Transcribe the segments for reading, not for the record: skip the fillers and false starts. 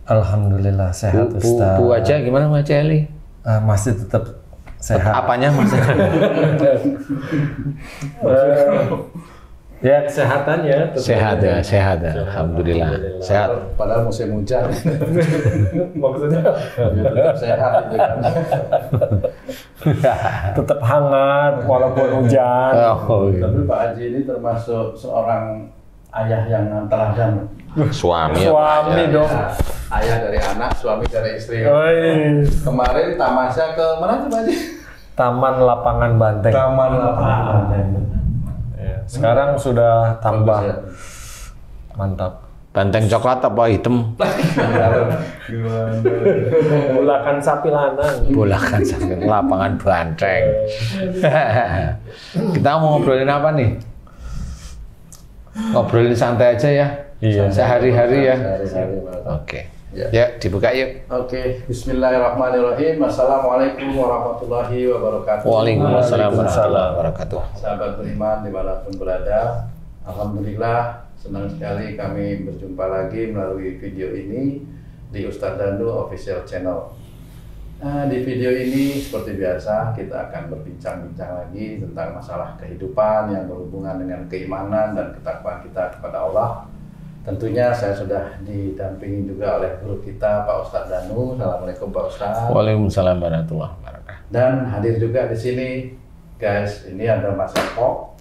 Alhamdulillah sehat Ustaz. Bu aja gimana Mas Eli? Masih tetap sehat. Apanya Mas? Ya kesehatannya. Sehat ya, sehat ya. Alhamdulillah. Sehat. Padahal musim hujan. Maksudnya Tetap sehat itu kan. tetap hangat walaupun hujan. Oh, iya. Tapi Pak Haji ini termasuk seorang ayah yang teladan. Suami. Suami dong. Ayah dari anak, suami dari istri. Oi. Kemarin tamasya ke mana tuh Pak Haji? Taman Lapangan Banteng. Taman Lapangan Banteng. Ya, sekarang sudah tambah Bagus ya. mantap. Banteng coklat apa hitam? Bulakan sapi lanang. Bolakan sampai lapangan banteng. Kita mau ngobrolin apa nih? Ngobrolin santai aja ya. Iya. Sehari-hari ya. Sehari-hari, Pak. Oke. Ya. Ya, dibuka yuk. Oke, Bismillahirrahmanirrahim. Assalamualaikum warahmatullahi wabarakatuh. Waalaikumsalam warahmatullahi wabarakatuh. Sahabat beriman dimanapun berada, alhamdulillah senang sekali kami berjumpa lagi melalui video ini di Ustadz Danu Official Channel. Nah, di video ini seperti biasa kita akan berbincang-bincang lagi tentang masalah kehidupan yang berhubungan dengan keimanan dan ketakwaan kita kepada Allah. Tentunya saya sudah didampingi juga oleh guru kita Pak Ustadz Danu. Assalamualaikum Pak Ustadz. Waalaikumsalam warahmatullahi wabarakatuh. Dan hadir juga di sini, guys. Ini ada Mas Eko.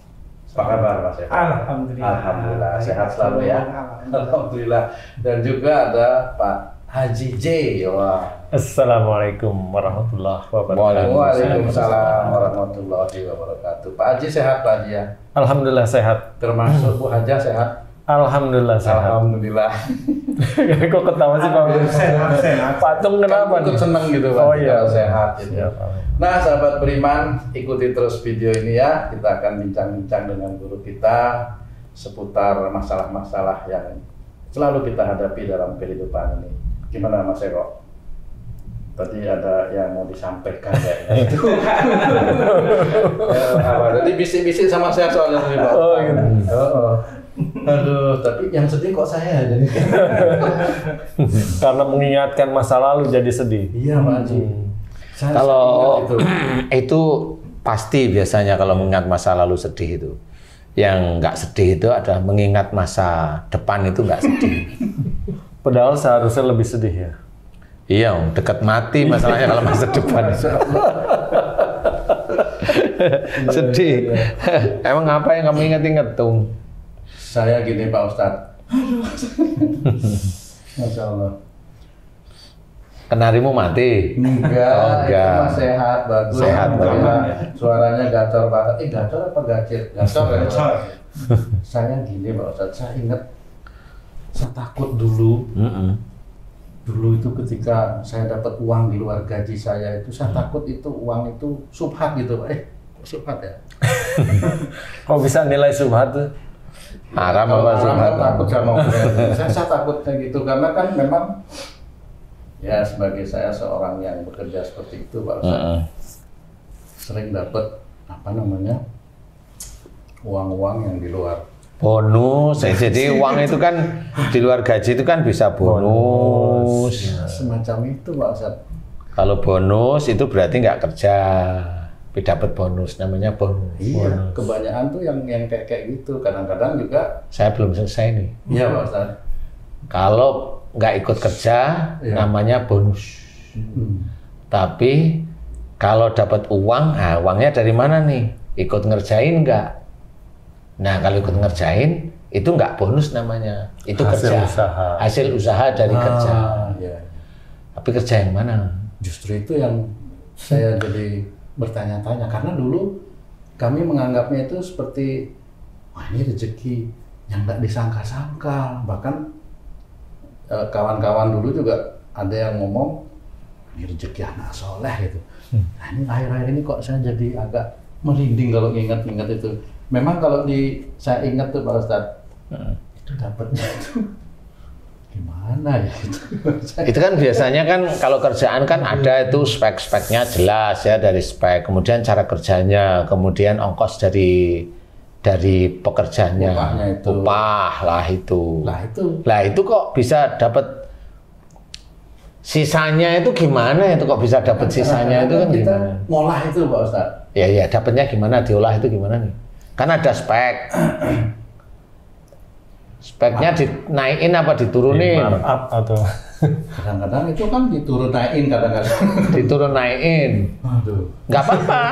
Apa kabar Mas Eko? Alhamdulillah. Alhamdulillah sehat selalu ya. Alhamdulillah. Dan juga ada Pak Haji J. Wah. Assalamualaikum warahmatullahi wabarakatuh. Waalaikumsalam warahmatullahi wabarakatuh. Pak Haji sehat Pak Haji ya? Alhamdulillah sehat. Termasuk Bu Haja sehat? Alhamdulillah sehat. Alhamdulillah. Kok ketawa sih Pak? Sehat. Patung kenapa Ikut nih? seneng gitu Pak. Oh iya. Kalau sehat gitu. Siap. Nah, sahabat beriman, ikuti terus video ini ya. Kita akan bincang-bincang dengan guru kita seputar masalah-masalah yang selalu kita hadapi dalam kehidupan ini. Gimana Mas Eko? Tadi ada yang mau disampaikan ya. Itu. Jadi bisik-bisik sama saya soalnya tadi Pak. Oh gitu. Oh. Aduh, tapi yang sedih kok saya jadi. Karena mengingatkan masa lalu jadi sedih. Iya Pak Haji. Saya Kalau ingat itu. itu pasti biasanya kalau mengingat masa lalu sedih itu. Yang nggak sedih itu adalah mengingat masa depan itu nggak sedih. Padahal seharusnya lebih sedih ya. Iya, dekat mati masalahnya kalau masa depan. Sedih. Emang apa yang kamu ingat-ingat tuh? Saya gini Pak Ustadz. Masya Allah. Kenarimu mati? Enggak, Oh, enggak. itu mah sehat, bagus. Sehat, Alhamdulillah. bagus. Suaranya gacor banget. Gacor apa gacir? Gacor ya? Gacor. Saya gini Pak Ustadz, saya ingat saya takut dulu. Dulu itu ketika saya dapat uang di luar gaji saya itu, saya takut itu uang itu subhat gitu Pak. Subhat ya? Kok bisa nilai subhat tuh? Haram Kalau apa orang subhat? kan takut sama saya takut kayak gitu karena kan memang ya sebagai saya seorang yang bekerja seperti itu Pak Ustadz, sering dapat apa namanya uang-uang yang di luar Bonus. Jadi uang itu kan di luar gaji itu kan bisa bonus. semacam itu Pak Ustadz. Kalau bonus itu berarti nggak kerja, tapi dapat bonus, namanya bonus. Iya, kebanyakan tuh yang kayak gitu. Kadang-kadang juga Saya belum selesai nih. iya Pak Ustadz. Kalau nggak ikut kerja, Iya. namanya bonus. Tapi kalau dapat uang, uangnya dari mana nih? Ikut ngerjain nggak? Nah, kalau ikut ngerjain, itu nggak bonus namanya. Itu Hasil kerja. usaha. Hasil usaha dari kerja. Iya. Tapi kerja yang mana? Justru itu yang saya jadi bertanya-tanya karena dulu kami menganggapnya itu seperti wah ini rezeki yang nggak disangka-sangka. Bahkan kawan-kawan dulu juga ada yang ngomong ini rezeki anak soleh gitu. Nah ini akhir-akhir ini kok saya jadi agak merinding kalau ingat-ingat itu. Memang kalau saya ingat tuh Pak Ustadz, itu dapatnya itu gimana ya itu? Itu kan biasanya kan kalau kerjaan kan ada itu spek-speknya jelas ya, dari spek, kemudian cara kerjanya, kemudian ongkos dari pekerjanya, Upahnya itu. upah lah itu. Lah itu Lah itu kok bisa dapat Sisanya itu gimana itu kok bisa dapat sisanya itu kan kita gimana? ngolah itu Pak Ustadz. Ya dapatnya gimana, diolah itu gimana nih? Kan ada spek. Speknya dinaikin apa diturunin? Markup atau Kadang-kadang itu kan diturun naikin kadang-kadang. Diturun naikin. Aduh. Nggak apa-apa.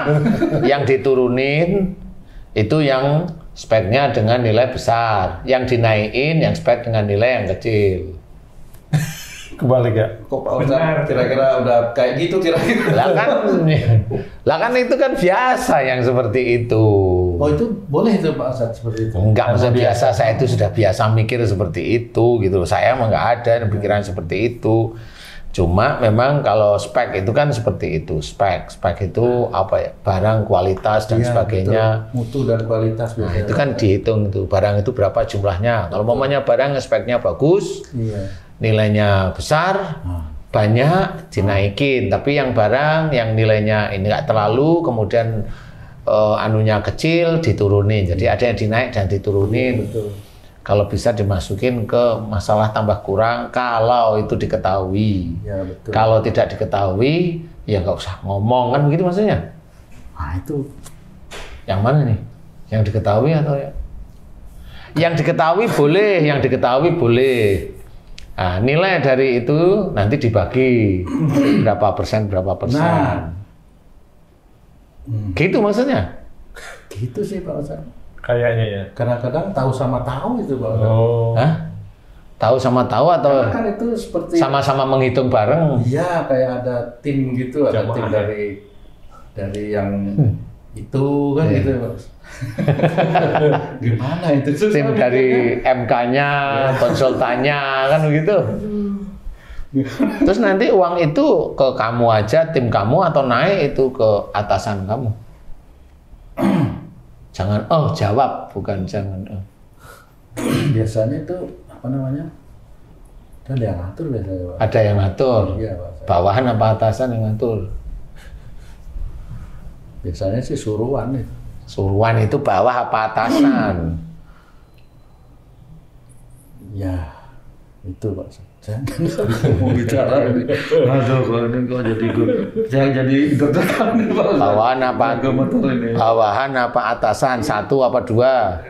Yang diturunin itu yang speknya dengan nilai besar. Yang dinaikin yang spek dengan nilai yang kecil. kebalik ya? Kok Pak Ustadz kira-kira udah kayak gitu kira-kira? Lah kan itu kan biasa yang seperti itu. Oh itu boleh itu Pak Ustadz seperti itu? Enggak, maksudnya biasa, saya itu sudah biasa mikir seperti itu gitu. Saya emang nggak ada pikiran seperti itu. Cuma memang kalau spek itu kan seperti itu. Spek itu apa ya? Barang, kualitas dan Iya, sebagainya. betul. Mutu dan kualitas Nah, biasanya. itu kan dihitung itu. Barang itu berapa jumlahnya. Kalau umpamanya barang speknya bagus, Iya. nilainya besar, banyak dinaikin. Tapi yang barang yang nilainya ini nggak terlalu, kemudian anunya kecil diturunin. Jadi ada yang dinaik dan diturunin. Betul. Kalau bisa dimasukin ke masalah tambah kurang kalau itu diketahui. Ya betul. Kalau tidak diketahui ya nggak usah ngomong kan begitu maksudnya. Nah itu Yang mana nih? Yang diketahui atau ya? Yang diketahui boleh, yang diketahui boleh. Nah, nilai dari itu nanti dibagi berapa persen. Nah. Gitu maksudnya. gitu sih Pak Ustadz. Kayaknya ya. Kadang-kadang tahu sama tahu itu Pak Ustadz. Oh. Hah? Tahu sama tahu atau Karena kan itu seperti sama-sama menghitung bareng? iya kayak ada tim gitu, ada Jamaah tim ya? dari yang itu kan gitu Pak. Gimana itu? Tim dari MK-nya, konsultannya kan begitu. Terus nanti uang itu ke kamu aja, tim kamu atau naik itu ke atasan kamu? Jangan jawab, bukan jangan Biasanya itu apa namanya? Ada yang ngatur biasanya Pak. Ada yang ngatur. Iya Pak. Bawahan apa atasan yang ngatur? Biasanya sih suruhan itu. Suruhan itu bawah apa atasan? Ya itu Pak. Saya nggak mau bicara ini. Aduh, kok ini kok jadi gue. Saya jadi deg-degan nih Pak. Bawahan apa? Bawahan apa atasan? Satu apa dua?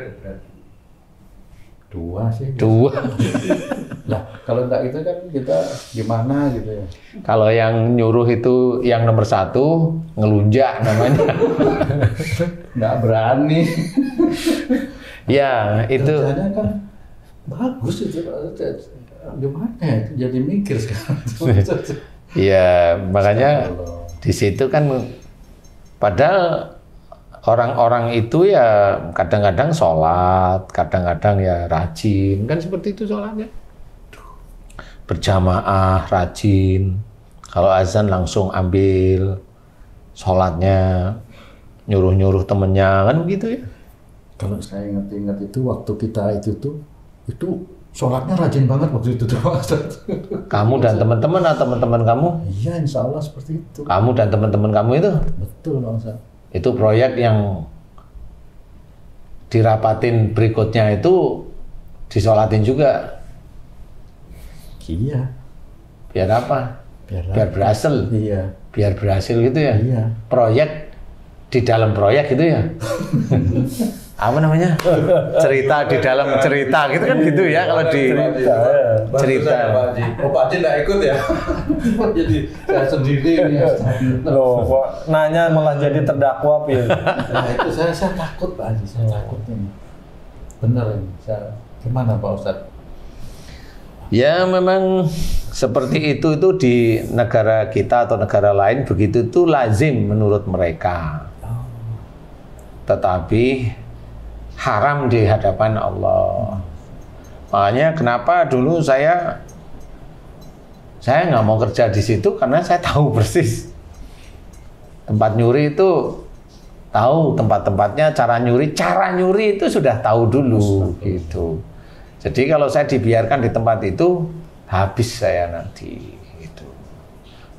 Dua sih. Dua. Lah, kalau enggak itu kan kita gimana gitu ya. Kalau yang nyuruh itu yang nomor satu ngelunjak namanya. Nggak berani. Ya itu. Kerjanya kan bagus itu Pak. Gimana ya? Jadi mikir sekarang. Ya makanya di situ kan padahal orang-orang itu ya kadang-kadang sholat, kadang-kadang ya rajin, kan seperti itu sholatnya. Berjamaah, rajin. Kalau azan langsung ambil sholatnya, nyuruh-nyuruh temennya, kan begitu ya. Kalau saya ingat-ingat itu waktu kita itu sholatnya rajin banget waktu itu tuh Pak. Kamu dan teman-teman atau teman-teman kamu? Iya, insya Allah seperti itu. Kamu dan teman-teman kamu itu? Betul Bang Ustaz. Itu proyek yang dirapatin berikutnya itu disolatin juga. Iya. Biar apa? Biar berhasil. Iya. Biar berhasil gitu ya. Iya. Proyek di dalam proyek gitu ya. Apa namanya? Cerita di dalam cerita gitu kan gitu ya kalau di cerita. Pak Haji. Oh Pak Haji nggak ikut ya? Jadi saya sendiri nih. Loh, kok nanya malah jadi terdakwa, Pil. Nah itu saya takut Pak Haji, saya takut ini. Benar ini. Saya gimana Pak Ustadz? Ya memang seperti itu di negara kita atau negara lain begitu itu lazim menurut mereka. Tetapi haram di hadapan Allah. Makanya kenapa dulu saya nggak mau kerja di situ karena saya tahu persis tempat nyuri itu, tahu tempat-tempatnya, cara nyuri itu sudah tahu dulu gitu. Jadi kalau saya dibiarkan di tempat itu habis saya nanti gitu.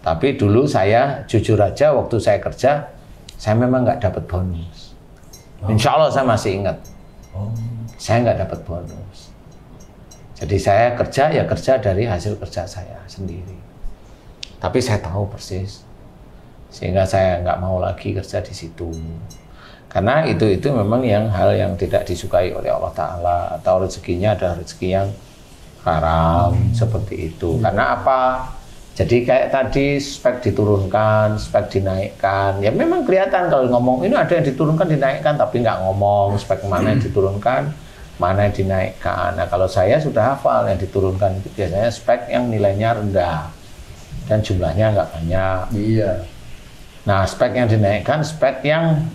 Tapi dulu saya jujur aja waktu saya kerja saya memang nggak dapat bonus. Insya Allah saya masih ingat. Saya nggak dapat bonus. Jadi saya kerja dari hasil kerja saya sendiri. Tapi saya tahu persis, sehingga saya nggak mau lagi kerja di situ. Karena itu memang hal yang tidak disukai oleh Allah Ta'ala, atau rezekinya ada rezeki yang haram seperti itu. Karena apa? Jadi kayak tadi spek diturunkan, spek dinaikkan. Ya memang kelihatan kalau ngomong ini ada yang diturunkan, dinaikkan, tapi nggak ngomong spek mana yang diturunkan, mana yang dinaikkan. Nah kalau saya sudah hafal yang diturunkan itu biasanya spek yang nilainya rendah dan jumlahnya nggak banyak. Iya. Nah spek yang dinaikkan, spek yang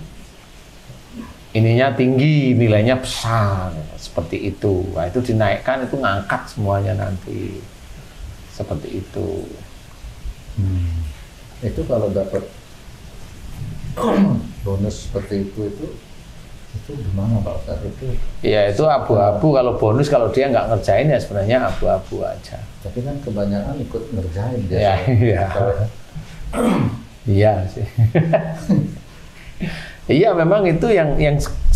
ininya tinggi, nilainya besar, seperti itu. Nah, itu dinaikkan, itu ngangkat semuanya nanti, seperti itu. Itu kalau dapat bonus seperti itu gimana Pak Ustadz? Itu Ya itu abu-abu, kalau bonus kalau dia nggak ngerjain ya sebenarnya abu-abu aja. tapi kan kebanyakan ikut ngerjain Ya, iya. Iya sih. Iya memang itu yang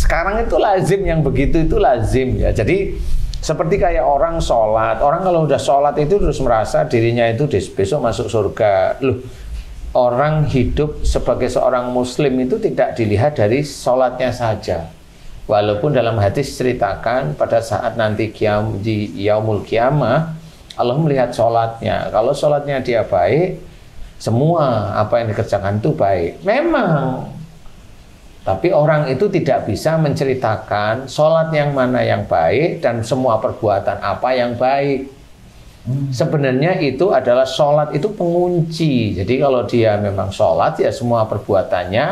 sekarang itu lazim, yang begitu itu lazim ya. Jadi seperti kayak orang sholat, orang kalau udah sholat itu terus merasa dirinya itu besok masuk surga. Loh, orang hidup sebagai seorang muslim itu tidak dilihat dari sholatnya saja. Walaupun dalam hadis ceritakan pada saat nanti di yaumul qiyamah Allah melihat sholatnya. Kalau sholatnya dia baik, semua apa yang dikerjakan itu baik. Memang. Tapi orang itu tidak bisa menceritakan sholat yang mana yang baik dan semua perbuatan apa yang baik. Sebenarnya itu adalah sholat itu pengunci. Jadi kalau dia memang sholat ya semua perbuatannya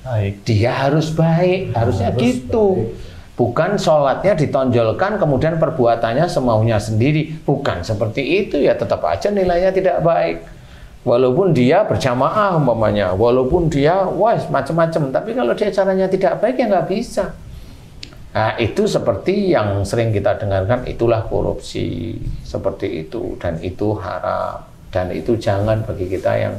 Baik. dia harus baik. Harusnya gitu. Bukan sholatnya ditonjolkan kemudian perbuatannya semaunya sendiri. Bukan seperti itu ya, tetap aja nilainya tidak baik. Walaupun dia berjamaah umpamanya, walaupun dia macam-macam, tapi kalau dia caranya tidak baik ya nggak bisa. Nah itu seperti yang sering kita dengarkan, itulah korupsi, seperti itu, dan itu haram, dan itu jangan bagi kita yang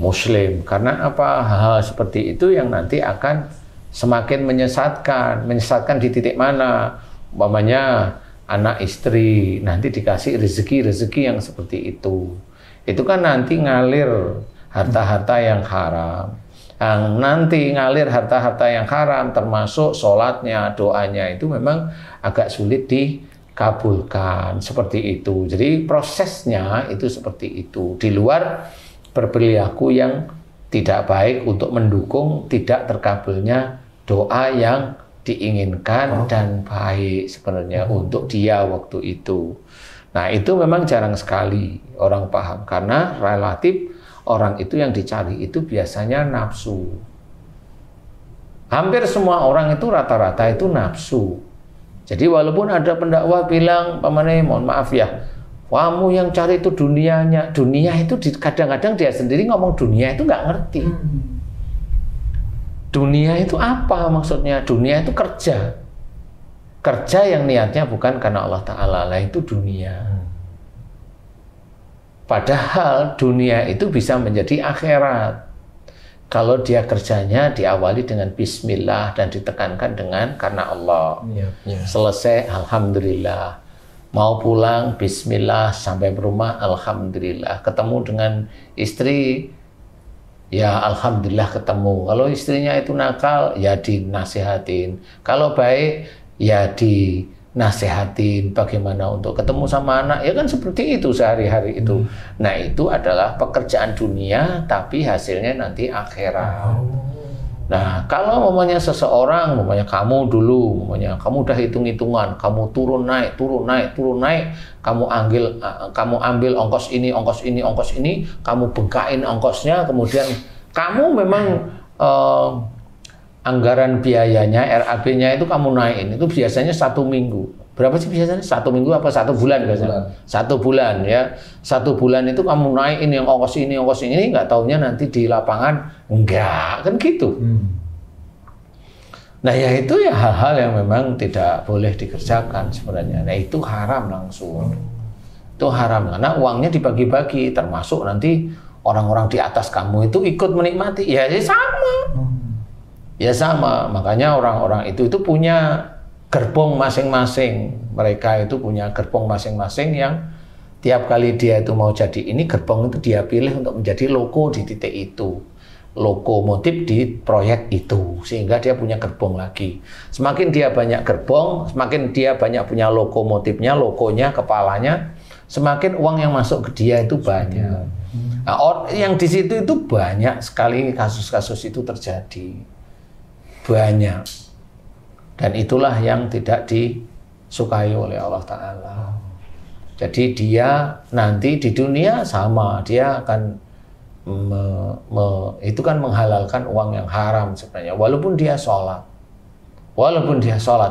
muslim. Karena apa? Hal seperti itu yang nanti akan semakin menyesatkan di titik mana? Umpamanya anak istri nanti dikasih rezeki yang seperti itu. Itu kan nanti ngalir harta-harta yang haram. Yang nanti ngalir harta-harta yang haram termasuk sholatnya, doanya itu memang agak sulit dikabulkan seperti itu. Jadi prosesnya itu seperti itu. Di luar berperilaku yang tidak baik untuk mendukung tidak terkabulnya doa yang diinginkan dan baik sebenarnya untuk dia waktu itu. Nah itu memang jarang sekali orang paham karena relatif orang itu yang dicari itu biasanya nafsu. Hampir semua orang itu rata-rata itu nafsu. Jadi walaupun ada pendakwa bilang, mohon maaf ya, kamu yang cari itu dunianya. Dunia itu kadang-kadang dia sendiri ngomong dunia itu nggak ngerti. Dunia itu apa maksudnya? Dunia itu kerja. Kerja yang niatnya bukan karena Allah Ta'ala, lah itu dunia. Padahal dunia itu bisa menjadi akhirat. Kalau dia kerjanya diawali dengan bismillah dan ditekankan dengan karena Allah. Selesai, alhamdulillah. Mau pulang, bismillah, sampai rumah, alhamdulillah. Ketemu dengan istri, ya alhamdulillah ketemu. Kalau istrinya itu nakal, ya dinasihatin. Kalau baik, ya dinasehatin bagaimana untuk ketemu sama anak, ya kan seperti itu sehari-hari itu. Nah itu adalah pekerjaan dunia tapi hasilnya nanti akhirat. Nah kalau umpamanya seseorang, umpamanya kamu dulu, umpamanya kamu udah hitung-hitungan, kamu turun naik, kamu ambil ongkos ini, kamu bengkain ongkosnya, kemudian kamu memang anggaran biayanya, RAB-nya itu kamu naikin, itu biasanya 1 minggu. Berapa sih biasanya? 1 minggu apa 1 bulan biasanya? 1 bulan ya. 1 bulan itu kamu naikin yang ongkos ini, nggak taunya nanti di lapangan enggak, kan gitu. Nah ya itu ya hal-hal yang memang tidak boleh dikerjakan sebenarnya. Nah itu haram langsung. Itu haram karena uangnya dibagi-bagi, termasuk nanti orang-orang di atas kamu itu ikut menikmati. Ya sama. Ya sama, makanya orang-orang itu punya gerbong masing-masing. Mereka itu punya gerbong masing-masing yang tiap kali dia itu mau jadi ini, gerbong itu dia pilih untuk menjadi loko di titik itu, lokomotif di proyek itu, sehingga dia punya gerbong lagi. Semakin dia banyak gerbong, semakin dia banyak punya lokomotifnya, lokonya, kepalanya, semakin uang yang masuk ke dia itu banyak. Nah, yang di situ itu banyak sekali kasus-kasus itu terjadi, banyak, dan itulah yang tidak disukai oleh Allah Ta'ala. Jadi dia nanti di dunia sama, dia akan itu kan menghalalkan uang yang haram sebenarnya. Walaupun dia sholat,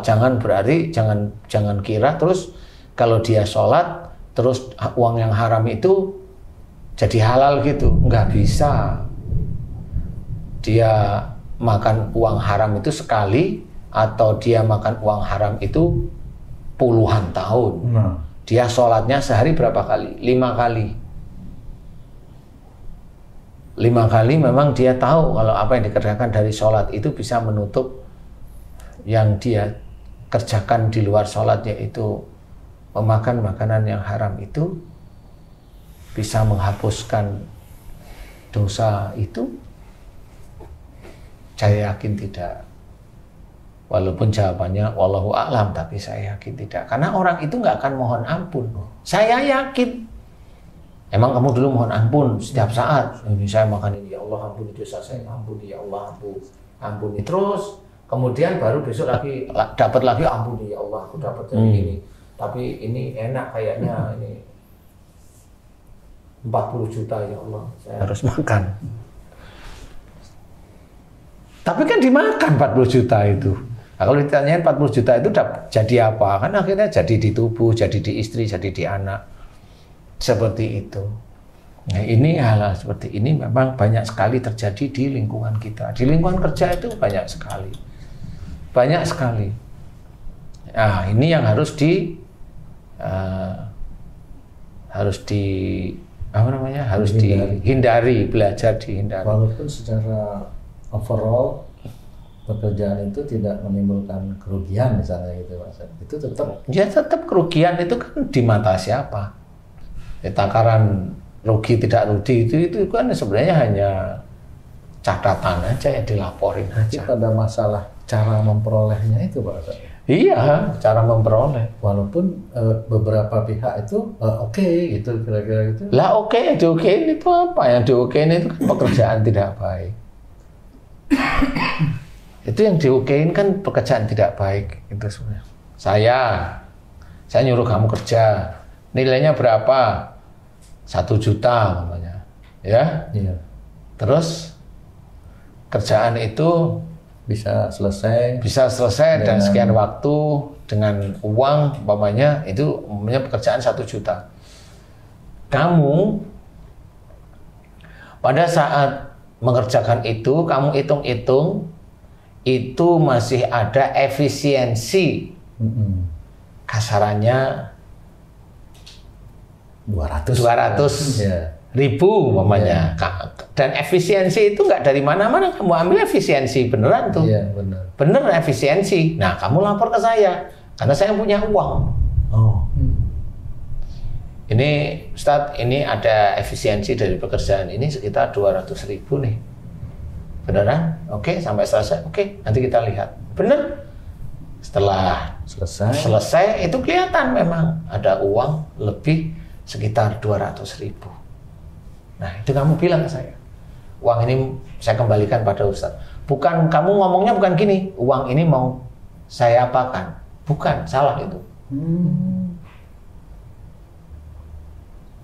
jangan berarti jangan kira terus kalau dia sholat terus uang yang haram itu jadi halal gitu, nggak bisa. Dia makan uang haram itu sekali atau dia makan uang haram itu puluhan tahun. Dia sholatnya sehari berapa kali? 5 kali. 5 kali memang dia tahu kalau apa yang dikerjakan dari sholat itu bisa menutup yang dia kerjakan di luar sholat, yaitu memakan makanan yang haram itu bisa menghapuskan dosa itu. Saya yakin tidak. Walaupun jawabannya wallahu a'lam, tapi saya yakin tidak. Karena orang itu nggak akan mohon ampun. Saya yakin. Emang kamu dulu mohon ampun setiap saat. Ini saya makan ini, ya Allah ampuni dosa saya, ampuni ya Allah, ampuni. Terus kemudian baru besok lagi dapat lagi, ampuni ya Allah, aku dapat dari ini. Tapi ini enak kayaknya, ini 40 juta ya Allah, saya harus makan. Tapi kan dimakan 40 juta itu. Nah, kalau ditanyain 40 juta itu jadi apa? Kan akhirnya jadi di tubuh, jadi di istri, jadi di anak. Seperti itu. Nah, ini hal-hal seperti ini memang banyak sekali terjadi di lingkungan kita. Di lingkungan kerja itu banyak sekali. Banyak sekali. Nah, ini yang harus dihindari, belajar dihindari. Walaupun secara overall pekerjaan itu tidak menimbulkan kerugian misalnya gitu Mas, itu tetap kerugian itu kan di mata siapa? Takaran rugi tidak rugi itu kan sebenarnya hanya catatan aja yang dilaporin aja. Pada masalah cara memperolehnya itu Pak. Iya, cara memperoleh. Walaupun beberapa pihak itu oke gitu kira-kira gitu. Lah oke, diokein itu apa? Yang diokein itu kan pekerjaan tidak baik. Itu yang diokein kan pekerjaan tidak baik itu sebenarnya. Saya nyuruh kamu kerja, nilainya berapa? 1 juta namanya, ya. Iya. Terus kerjaan itu bisa selesai dan sekian waktu dengan uang umpamanya itu umpamanya pekerjaan 1 juta. Kamu pada saat mengerjakan itu kamu hitung-hitung itu masih ada efisiensi. Kasarannya 200 ribu umpamanya. Dan efisiensi itu nggak dari mana-mana, kamu ambil efisiensi beneran tuh. Iya, bener efisiensi. Nah, kamu lapor ke saya karena saya punya uang. Ini Ustadz, ini ada efisiensi dari pekerjaan ini sekitar 200 ribu nih. Beneran? Oke, sampai selesai. Oke, nanti kita lihat. Bener? Setelah selesai itu kelihatan memang ada uang lebih sekitar 200 ribu. Nah, itu kamu bilang ke saya. Uang ini saya kembalikan pada Ustadz. Bukan, kamu ngomongnya bukan gini, uang ini mau saya apakan. Bukan, salah itu.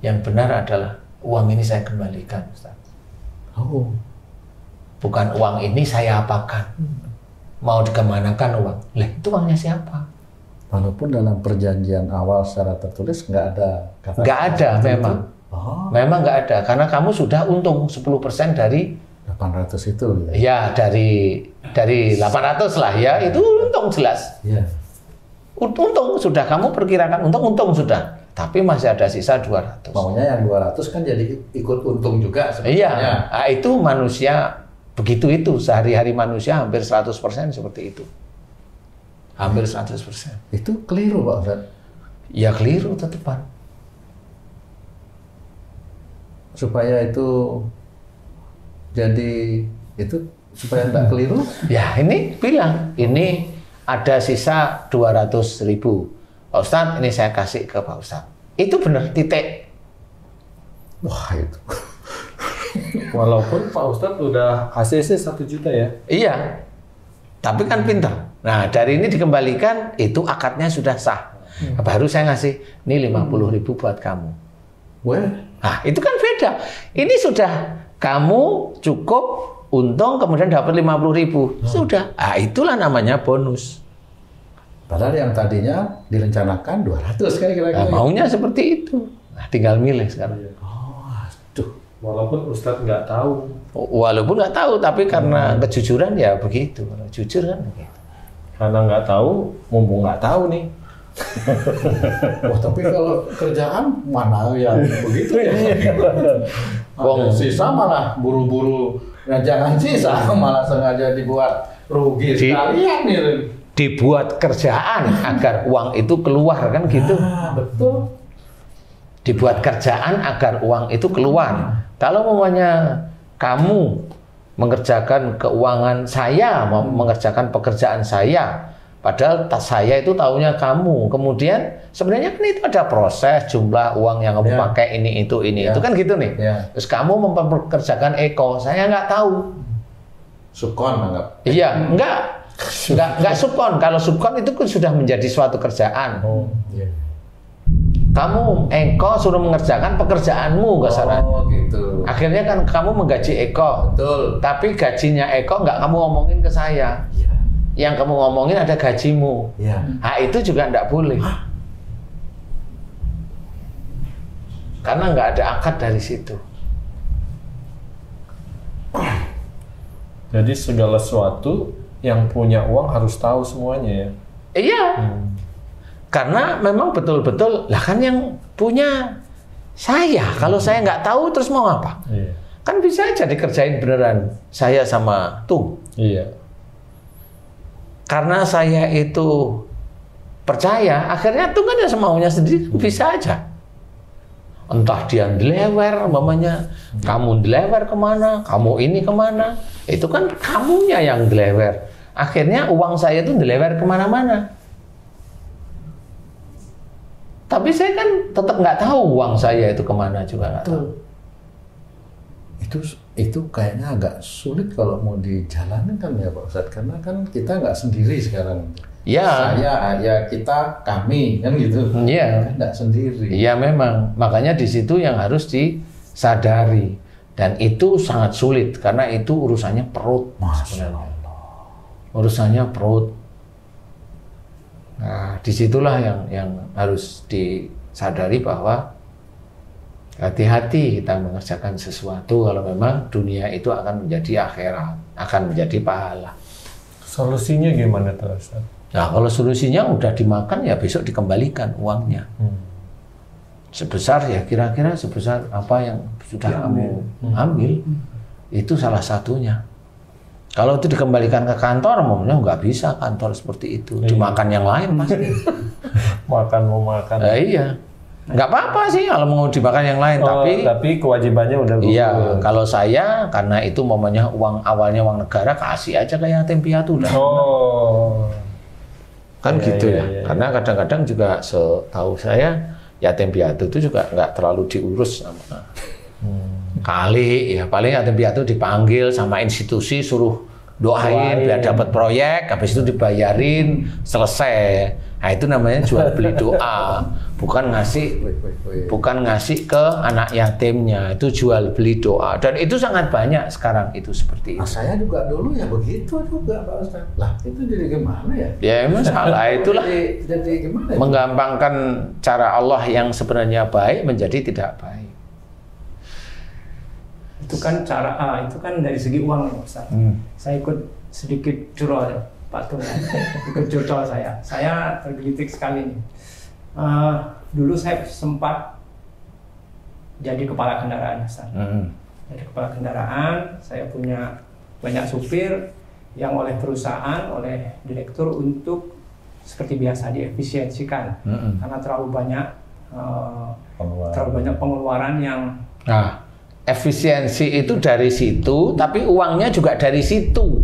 Yang benar adalah uang ini saya kembalikan, Ustaz. Bukan uang ini saya apakan. Mau dikemanakan uang? Lah, itu uangnya siapa? Walaupun dalam perjanjian awal secara tertulis nggak ada kata. Nggak ada memang. Memang nggak ada. Karena kamu sudah untung 10% dari 800 itu. Ya, dari 800 lah ya. Itu untung jelas. Iya. Untung sudah kamu perkirakan untung sudah. Tapi masih ada sisa 200. Maunya yang 200 kan jadi ikut untung juga sebenarnya. Iya, nah, itu manusia begitu itu. Sehari-hari manusia hampir 100% seperti itu. Hampir 100%. Itu keliru Pak Ustadz? Ya keliru tetepan. supaya itu jadi itu supaya nggak keliru? Ya ini bilang, ini ada sisa 200.000. Pak Ustadz, ini saya kasih ke Pak Ustadz. Itu benar, titik. Wah itu. Walaupun Pak Ustadz udah ACC 1 juta ya. Iya, tapi kan pintar. Nah dari ini dikembalikan, itu akadnya sudah sah. Baru saya ngasih, ini 50.000 buat kamu. Wah. Nah itu kan beda. Ini sudah kamu cukup untung kemudian dapat 50.000. Sudah. Nah itulah namanya bonus. Padahal yang tadinya direncanakan 200 kan kira-kira. Nah, maunya seperti itu. Nah, tinggal milih sekarang. Oh, aduh. Walaupun Ustadz nggak tahu. Walaupun nggak tahu, tapi karena kejujuran ya begitu. Kalau jujur kan begitu. Karena nggak tahu, mumpung nggak tahu nih. Wah, tapi kalau kerjaan mana yang begitu ya? Ada sisa malah buru-buru. Nah, jangan sisa malah sengaja dibuat rugi sekalian nih. Dibuat kerjaan agar uang itu keluar kan gitu. Betul. Dibuat kerjaan agar uang itu keluar. Kalau umpamanya kamu mengerjakan keuangan saya, mengerjakan pekerjaan saya, padahal saya itu taunya kamu. Kemudian sebenarnya kan itu ada proses, jumlah uang yang kamu pakai ini itu kan gitu nih. Terus kamu mempekerjakan Eko, saya nggak tahu. Subkon anggap. Iya, nggak subkon. Kalau subkon itu kan sudah menjadi suatu kerjaan. Kamu Eko suruh mengerjakan pekerjaanmu, Oh gitu. akhirnya kan kamu menggaji Eko. Betul. Tapi gajinya Eko nggak kamu ngomongin ke saya. Iya. Yang kamu ngomongin ada gajimu. Iya. Nah itu juga nggak boleh. Karena nggak ada akad dari situ. Jadi segala sesuatu yang punya uang harus tahu semuanya ya. Iya. Karena memang betul-betul, lah kan yang punya saya. Kalau saya nggak tahu terus mau apa? Iya. Kan bisa aja dikerjain beneran saya sama Tung. Iya. Karena saya itu percaya, akhirnya Tung kan ya semaunya sendiri, bisa aja. Entah dia ndelewer, mamanya kamu ndelewer kemana, kamu ini kemana, itu kan kamunya yang ndelewer. Akhirnya uang saya itu ndelewer kemana-mana. Tapi saya kan tetap nggak tahu uang saya itu kemana juga nggak tahu. Itu kayaknya agak sulit kalau mau dijalanin kan ya Pak Ustadz, karena kan kita nggak sendiri sekarang. Ya. Saya, ya kita, kami kan gitu. Iya. Kan nggak sendiri. Iya memang. Makanya di situ yang harus disadari. Dan itu sangat sulit karena itu urusannya perut. Masya Allah. Urusannya perut. Nah, disitulah yang harus disadari bahwa hati-hati kita mengerjakan sesuatu kalau memang dunia itu akan menjadi akhirat, akan menjadi pahala. Solusinya gimana terus? Nah, kalau solusinya udah dimakan ya besok dikembalikan uangnya. Sebesar ya kira-kira sebesar apa yang sudah kamu ambil, itu salah satunya. Kalau itu dikembalikan ke kantor, maunya nggak bisa kantor seperti itu. Dimakan yang lain pasti. Makan mau makan. Iya. Nggak apa-apa sih kalau mau dimakan yang lain, tapi kewajibannya udah gugur. Iya, kalau saya karena itu momennya uang awalnya uang negara, kasih aja ke yatim piatu udah. Kan gitu ya. Karena kadang-kadang juga setahu saya yatim piatu itu juga nggak terlalu diurus sama kali ya, paling yatim piatu dipanggil sama institusi suruh doain biar dapat proyek, habis itu dibayarin, selesai. Nah itu namanya jual beli doa, bukan ngasih ke anak yatimnya, itu jual beli doa. Dan itu sangat banyak sekarang itu seperti itu. Nah, saya juga dulu ya begitu juga Pak Ustadz. Lah itu jadi gimana ya? Ya emang salah itulah. Jadi gimana ya? Menggampangkan cara Allah yang sebenarnya baik menjadi tidak baik. Itu kan itu kan dari segi uang ya Ustaz. Saya ikut sedikit curol ya Pak Tung, ikut curcol saya. Saya tergelitik sekali nih. Dulu saya sempat jadi kepala kendaraan Ustaz. Jadi kepala kendaraan, saya punya banyak supir yang oleh perusahaan, oleh direktur untuk seperti biasa diefisiensikan karena terlalu banyak pengeluaran yang efisiensi itu dari situ, tapi uangnya juga dari situ.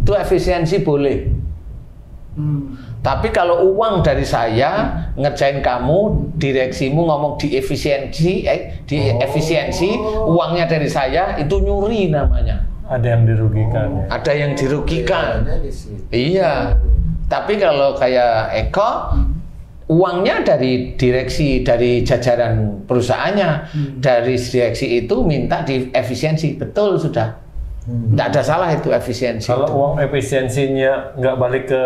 Itu efisiensi boleh. Tapi kalau uang dari saya ngerjain kamu, direksimu ngomong di efisiensi, uangnya dari saya, itu nyuri namanya. Ada yang dirugikan. Ada yang dirugikan. Bedanya di situ. Iya. Tapi kalau kayak Eko, uangnya dari direksi, dari jajaran perusahaannya, dari direksi itu minta di efisiensi, betul sudah. Tidak ada salah itu efisiensi. Kalau itu. uang efisiensinya nggak balik ke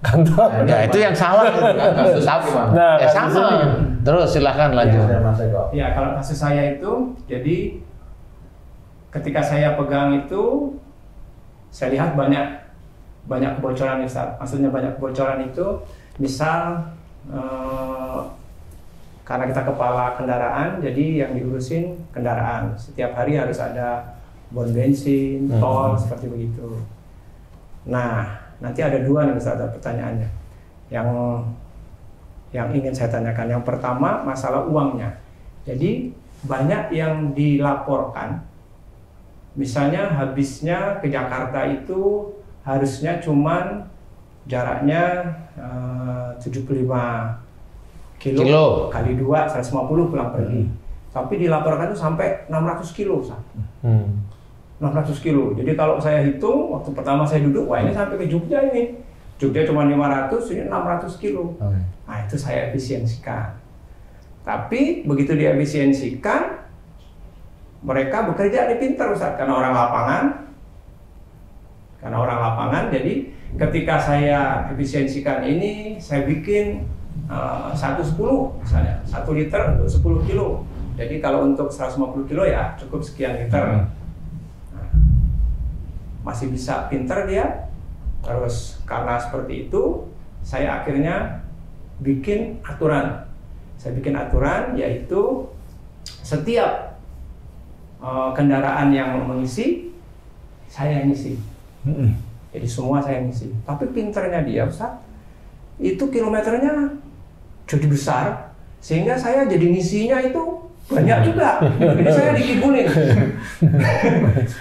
kantor. Nah, itu yang salah. Kasus Sama. Nah, Ya, kasus sama. ini. Terus silahkan lanjut. Ya, Mas Eko. Ya, kalau kasus saya itu, jadi ketika saya pegang itu, saya lihat banyak kebocoran, Ustaz. Maksudnya banyak kebocoran itu, misal karena kita kepala kendaraan, jadi yang diurusin kendaraan. Setiap hari harus ada bon bensin, tol, seperti begitu. Nah, nanti ada dua nih Ustaz, ada pertanyaannya. Yang ingin saya tanyakan. Yang pertama, masalah uangnya. Jadi, banyak yang dilaporkan. Misalnya habisnya ke Jakarta itu harusnya cuman jaraknya 75 kilo kali 2, 150 pulang pergi. Tapi dilaporkan itu sampai 600 kilo. 600 kilo. Jadi kalau saya hitung, waktu pertama saya duduk, wah ini sampai ke Jogja ini. Jogja cuma 500, ini 600 kilo. Nah itu saya efisiensikan. Tapi begitu diefisiensikan, mereka bekerja di pintar Ustaz, karena orang lapangan. Jadi ketika saya efisiensikan ini, saya bikin 110 misalnya, 1 liter untuk 10 kilo. Jadi kalau untuk 150 kilo ya cukup sekian liter. Nah, masih bisa pintar dia. Terus karena seperti itu, saya akhirnya bikin aturan. Saya bikin aturan yaitu setiap kendaraan yang mengisi, saya yang ngisi. Jadi semua saya yang ngisi. Tapi pinternya dia, Ustaz, itu kilometernya jadi besar, sehingga saya jadi ngisinya itu banyak juga. Jadi saya dikibulin.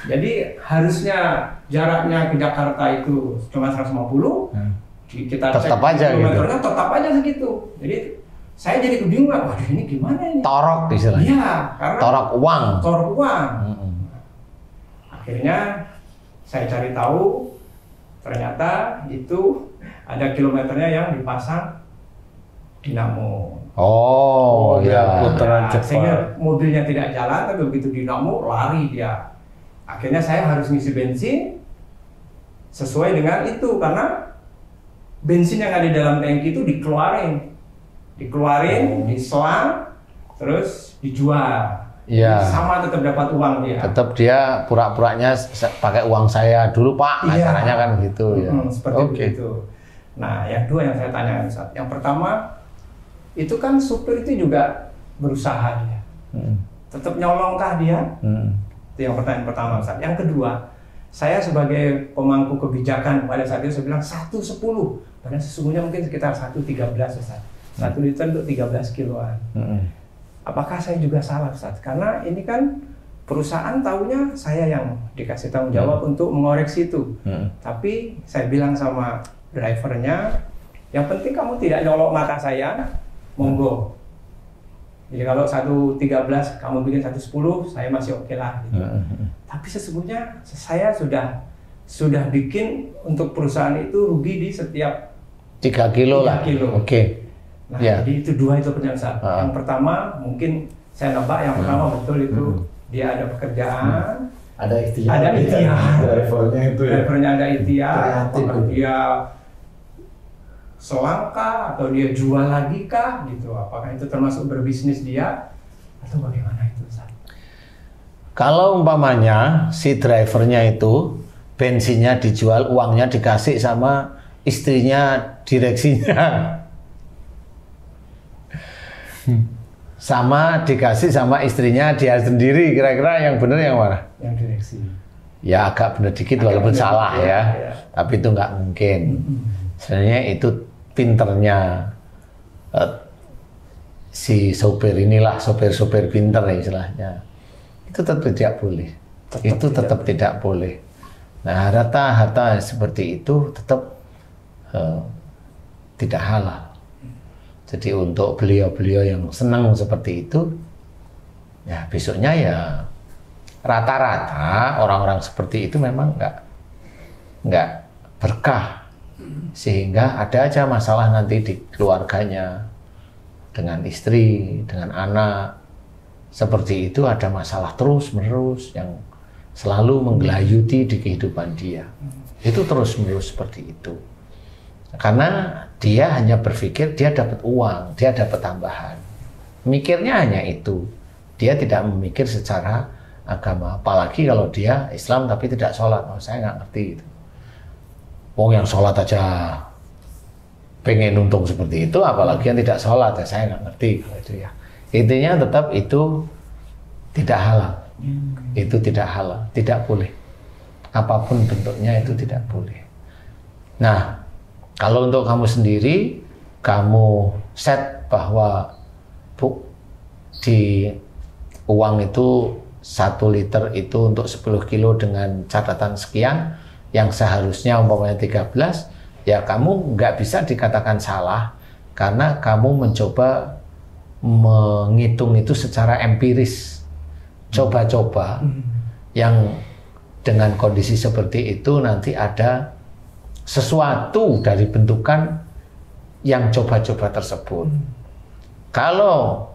Jadi harusnya jaraknya ke Jakarta itu cuma 150, kita tetap cek aja kilometernya gitu. Tetap aja segitu. Jadi saya jadi kebingungan, waduh ini gimana ini? Torok istilahnya. Iya, karena Torok uang. Akhirnya saya cari tahu, ternyata itu ada kilometernya yang dipasang dinamo. Oh, ya. Putaran cepat. Sehingga mobilnya tidak jalan, tapi begitu dinamo lari dia. Akhirnya saya harus ngisi bensin sesuai dengan itu, karena bensin yang ada di dalam tangki itu dikeluarin, diselang, terus dijual. Iya. Sama tetap dapat uang dia. Tetap dia pura-puranya pakai uang saya dulu Pak, Iya. acaranya kan gitu ya. Seperti begitu. Nah, yang dua yang saya tanyakan Ustaz. Yang pertama, itu kan supir itu juga berusaha dia. Tetap nyolongkah dia? Itu yang pertanyaan pertama Ustaz. Yang kedua, saya sebagai pemangku kebijakan pada saat itu saya bilang 110. Padahal sesungguhnya mungkin sekitar 113 Ustaz. 1 liter untuk 13 kiloan. Apakah saya juga salah Ustaz? Karena ini kan perusahaan tahunya saya yang dikasih tanggung jawab untuk mengoreksi itu. Tapi saya bilang sama drivernya, yang penting kamu tidak nyolok mata saya, monggo. Jadi kalau 113 kamu bikin 110, saya masih oke lah. Gitu. Tapi sesungguhnya saya sudah bikin untuk perusahaan itu rugi di setiap 3 kilo lah. 3 kilo. Oke. Nah, Ya. jadi itu dua itu pernyataan. Yang pertama mungkin saya nebak yang pertama betul itu dia ada pekerjaan, Ada ikhtiar. ada ikhtiar. Drivernya itu ya. Drivernya ada ikhtiar, Kreatif apakah itu. dia selangkah atau dia jual lagi kah gitu. Apakah itu termasuk berbisnis dia atau bagaimana itu Ustaz? Kalau umpamanya si drivernya itu bensinnya dijual, uangnya dikasih sama istrinya direksinya. Sama dikasih sama istrinya dia sendiri, kira-kira yang benar yang mana? Yang direksi. Ya agak benar dikit Agak walaupun benar salah dikit, ya. ya. Tapi itu nggak mungkin. Sebenarnya itu pinternya si sopir inilah, sopir-sopir pinter istilahnya. itu tetap tidak boleh. Itu tetap tidak boleh. Nah, harta seperti itu tetap tidak halal. Jadi untuk beliau-beliau yang senang seperti itu, ya besoknya ya rata-rata orang-orang seperti itu memang nggak berkah, sehingga ada aja masalah nanti di keluarganya, dengan istri, dengan anak. Seperti itu ada masalah terus-menerus yang selalu menggelayuti di kehidupan dia. Itu terus-menerus seperti itu. Karena dia hanya berpikir dia dapat uang, dia dapat tambahan. Mikirnya hanya itu. Dia tidak memikir secara agama. Apalagi kalau dia Islam tapi tidak sholat. Oh, saya nggak ngerti itu. Wong yang sholat aja pengen untung seperti itu, apalagi yang tidak sholat, ya saya nggak ngerti kalau itu ya. Intinya tetap itu tidak halal. Itu tidak halal, tidak boleh. Apapun bentuknya itu tidak boleh. Nah, kalau untuk kamu sendiri, kamu set bahwa di uang itu 1 liter itu untuk 10 kilo dengan catatan sekian, yang seharusnya umpamanya 13, ya kamu nggak bisa dikatakan salah karena kamu mencoba menghitung itu secara empiris, coba-coba yang dengan kondisi seperti itu nanti ada sesuatu dari bentukan yang coba-coba tersebut. Kalau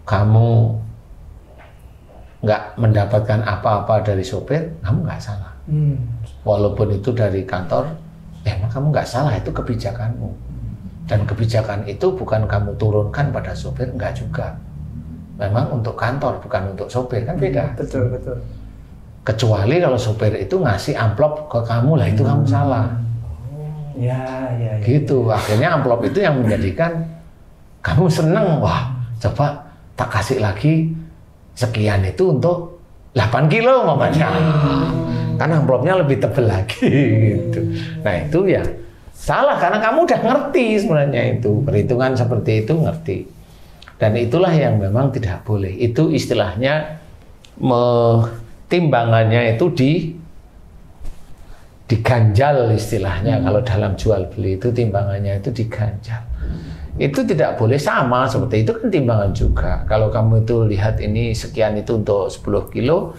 kamu nggak mendapatkan apa-apa dari sopir, kamu nggak salah. Walaupun itu dari kantor, emang kamu nggak salah, itu kebijakanmu. Dan kebijakan itu bukan kamu turunkan pada sopir, enggak juga. Memang untuk kantor, bukan untuk sopir, kan beda. Betul, betul. Kecuali kalau sopir itu ngasih amplop ke kamu, lah itu kamu salah. Ya. Gitu, akhirnya amplop itu yang menjadikan kamu seneng. Wah, coba tak kasih lagi sekian itu untuk 8 kilo mamanya. Karena amplopnya lebih tebal lagi gitu. Nah itu ya salah karena kamu udah ngerti sebenarnya itu. Perhitungan seperti itu ngerti. Dan itulah yang memang tidak boleh. Itu istilahnya timbangannya itu diganjal istilahnya. Kalau dalam jual beli itu timbangannya itu diganjal. Itu tidak boleh sama seperti itu kan timbangan juga. Kalau kamu itu lihat ini sekian itu untuk 10 kilo,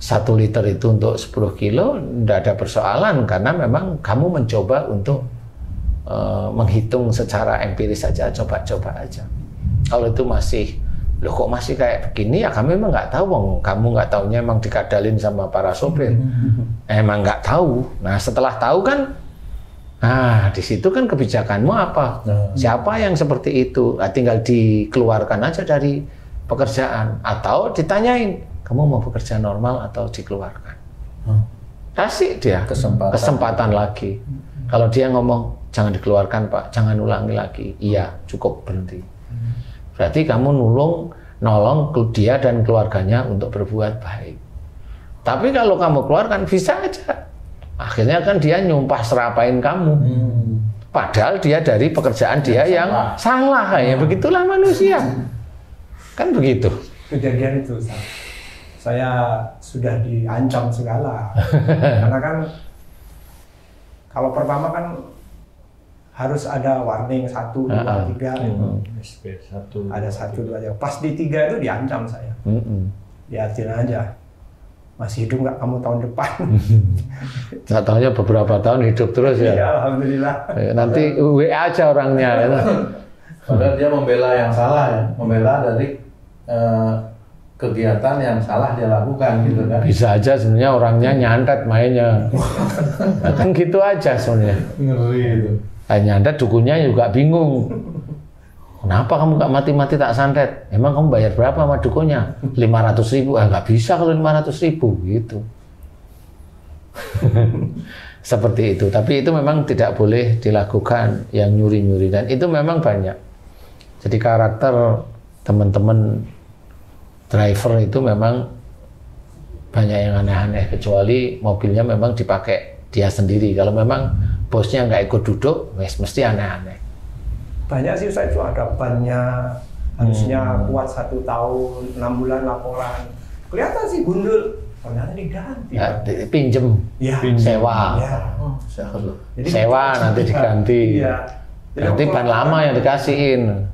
1 liter itu untuk 10 kilo, tidak ada persoalan karena memang kamu mencoba untuk menghitung secara empiris saja, coba-coba aja. Kalau itu masih, loh kok masih kayak begini ya kami memang nggak tahu, kamu nggak taunya emang dikadalin sama para sopir, emang nggak tahu. Nah setelah tahu kan, nah di situ kan kebijakanmu apa? Siapa yang seperti itu? Nah, tinggal dikeluarkan aja dari pekerjaan atau ditanyain, kamu mau bekerja normal atau dikeluarkan? Kasih dia kesempatan lagi. Kalau dia ngomong jangan dikeluarkan Pak, jangan ulangi lagi, iya cukup berhenti. Berarti kamu nolong dia dan keluarganya untuk berbuat baik. Tapi kalau kamu keluarkan bisa aja. Akhirnya kan dia nyumpah serapain kamu. Padahal dia dari pekerjaan dia yang salah. Ya begitulah manusia. Kan begitu. Kejadian itu saya sudah diancam segala. Karena kan kalau pertama kan harus ada warning 1, 2, 3. SP 1. Ada 1, 2 aja. Pas di 3 itu diancam saya. Lihatin aja. Masih hidup nggak kamu tahun depan? Nggak tahunya beberapa tahun hidup terus ya. Iya, alhamdulillah. Nanti WA aja orangnya. Padahal dia membela yang salah ya, membela dari kegiatan yang salah dia lakukan gitu kan. Bisa aja sebenarnya orangnya nyantet mainnya. Nah, kan gitu aja sebenarnya. Ngeri itu. Nyantet dukunnya juga bingung. Kenapa kamu nggak mati-mati tak santet? Emang kamu bayar berapa sama dukunnya? 500.000. Nggak bisa kalau 500.000 gitu. Seperti itu. Tapi itu memang tidak boleh dilakukan yang nyuri-nyuri dan itu memang banyak. Jadi karakter teman-teman driver itu memang banyak yang aneh-aneh kecuali mobilnya memang dipakai dia sendiri. Kalau memang bosnya nggak ikut duduk, mesti aneh-aneh. Banyak sih saya itu ada bannya harusnya kuat 1 tahun, 6 bulan laporan. kelihatan sih gundul, ternyata diganti. Ya, pinjem, Ya. sewa. Ya. Oh, sehat loh. Jadi Sewa nanti diganti. Iya. Jadi Nanti ban lama yang dikasihin.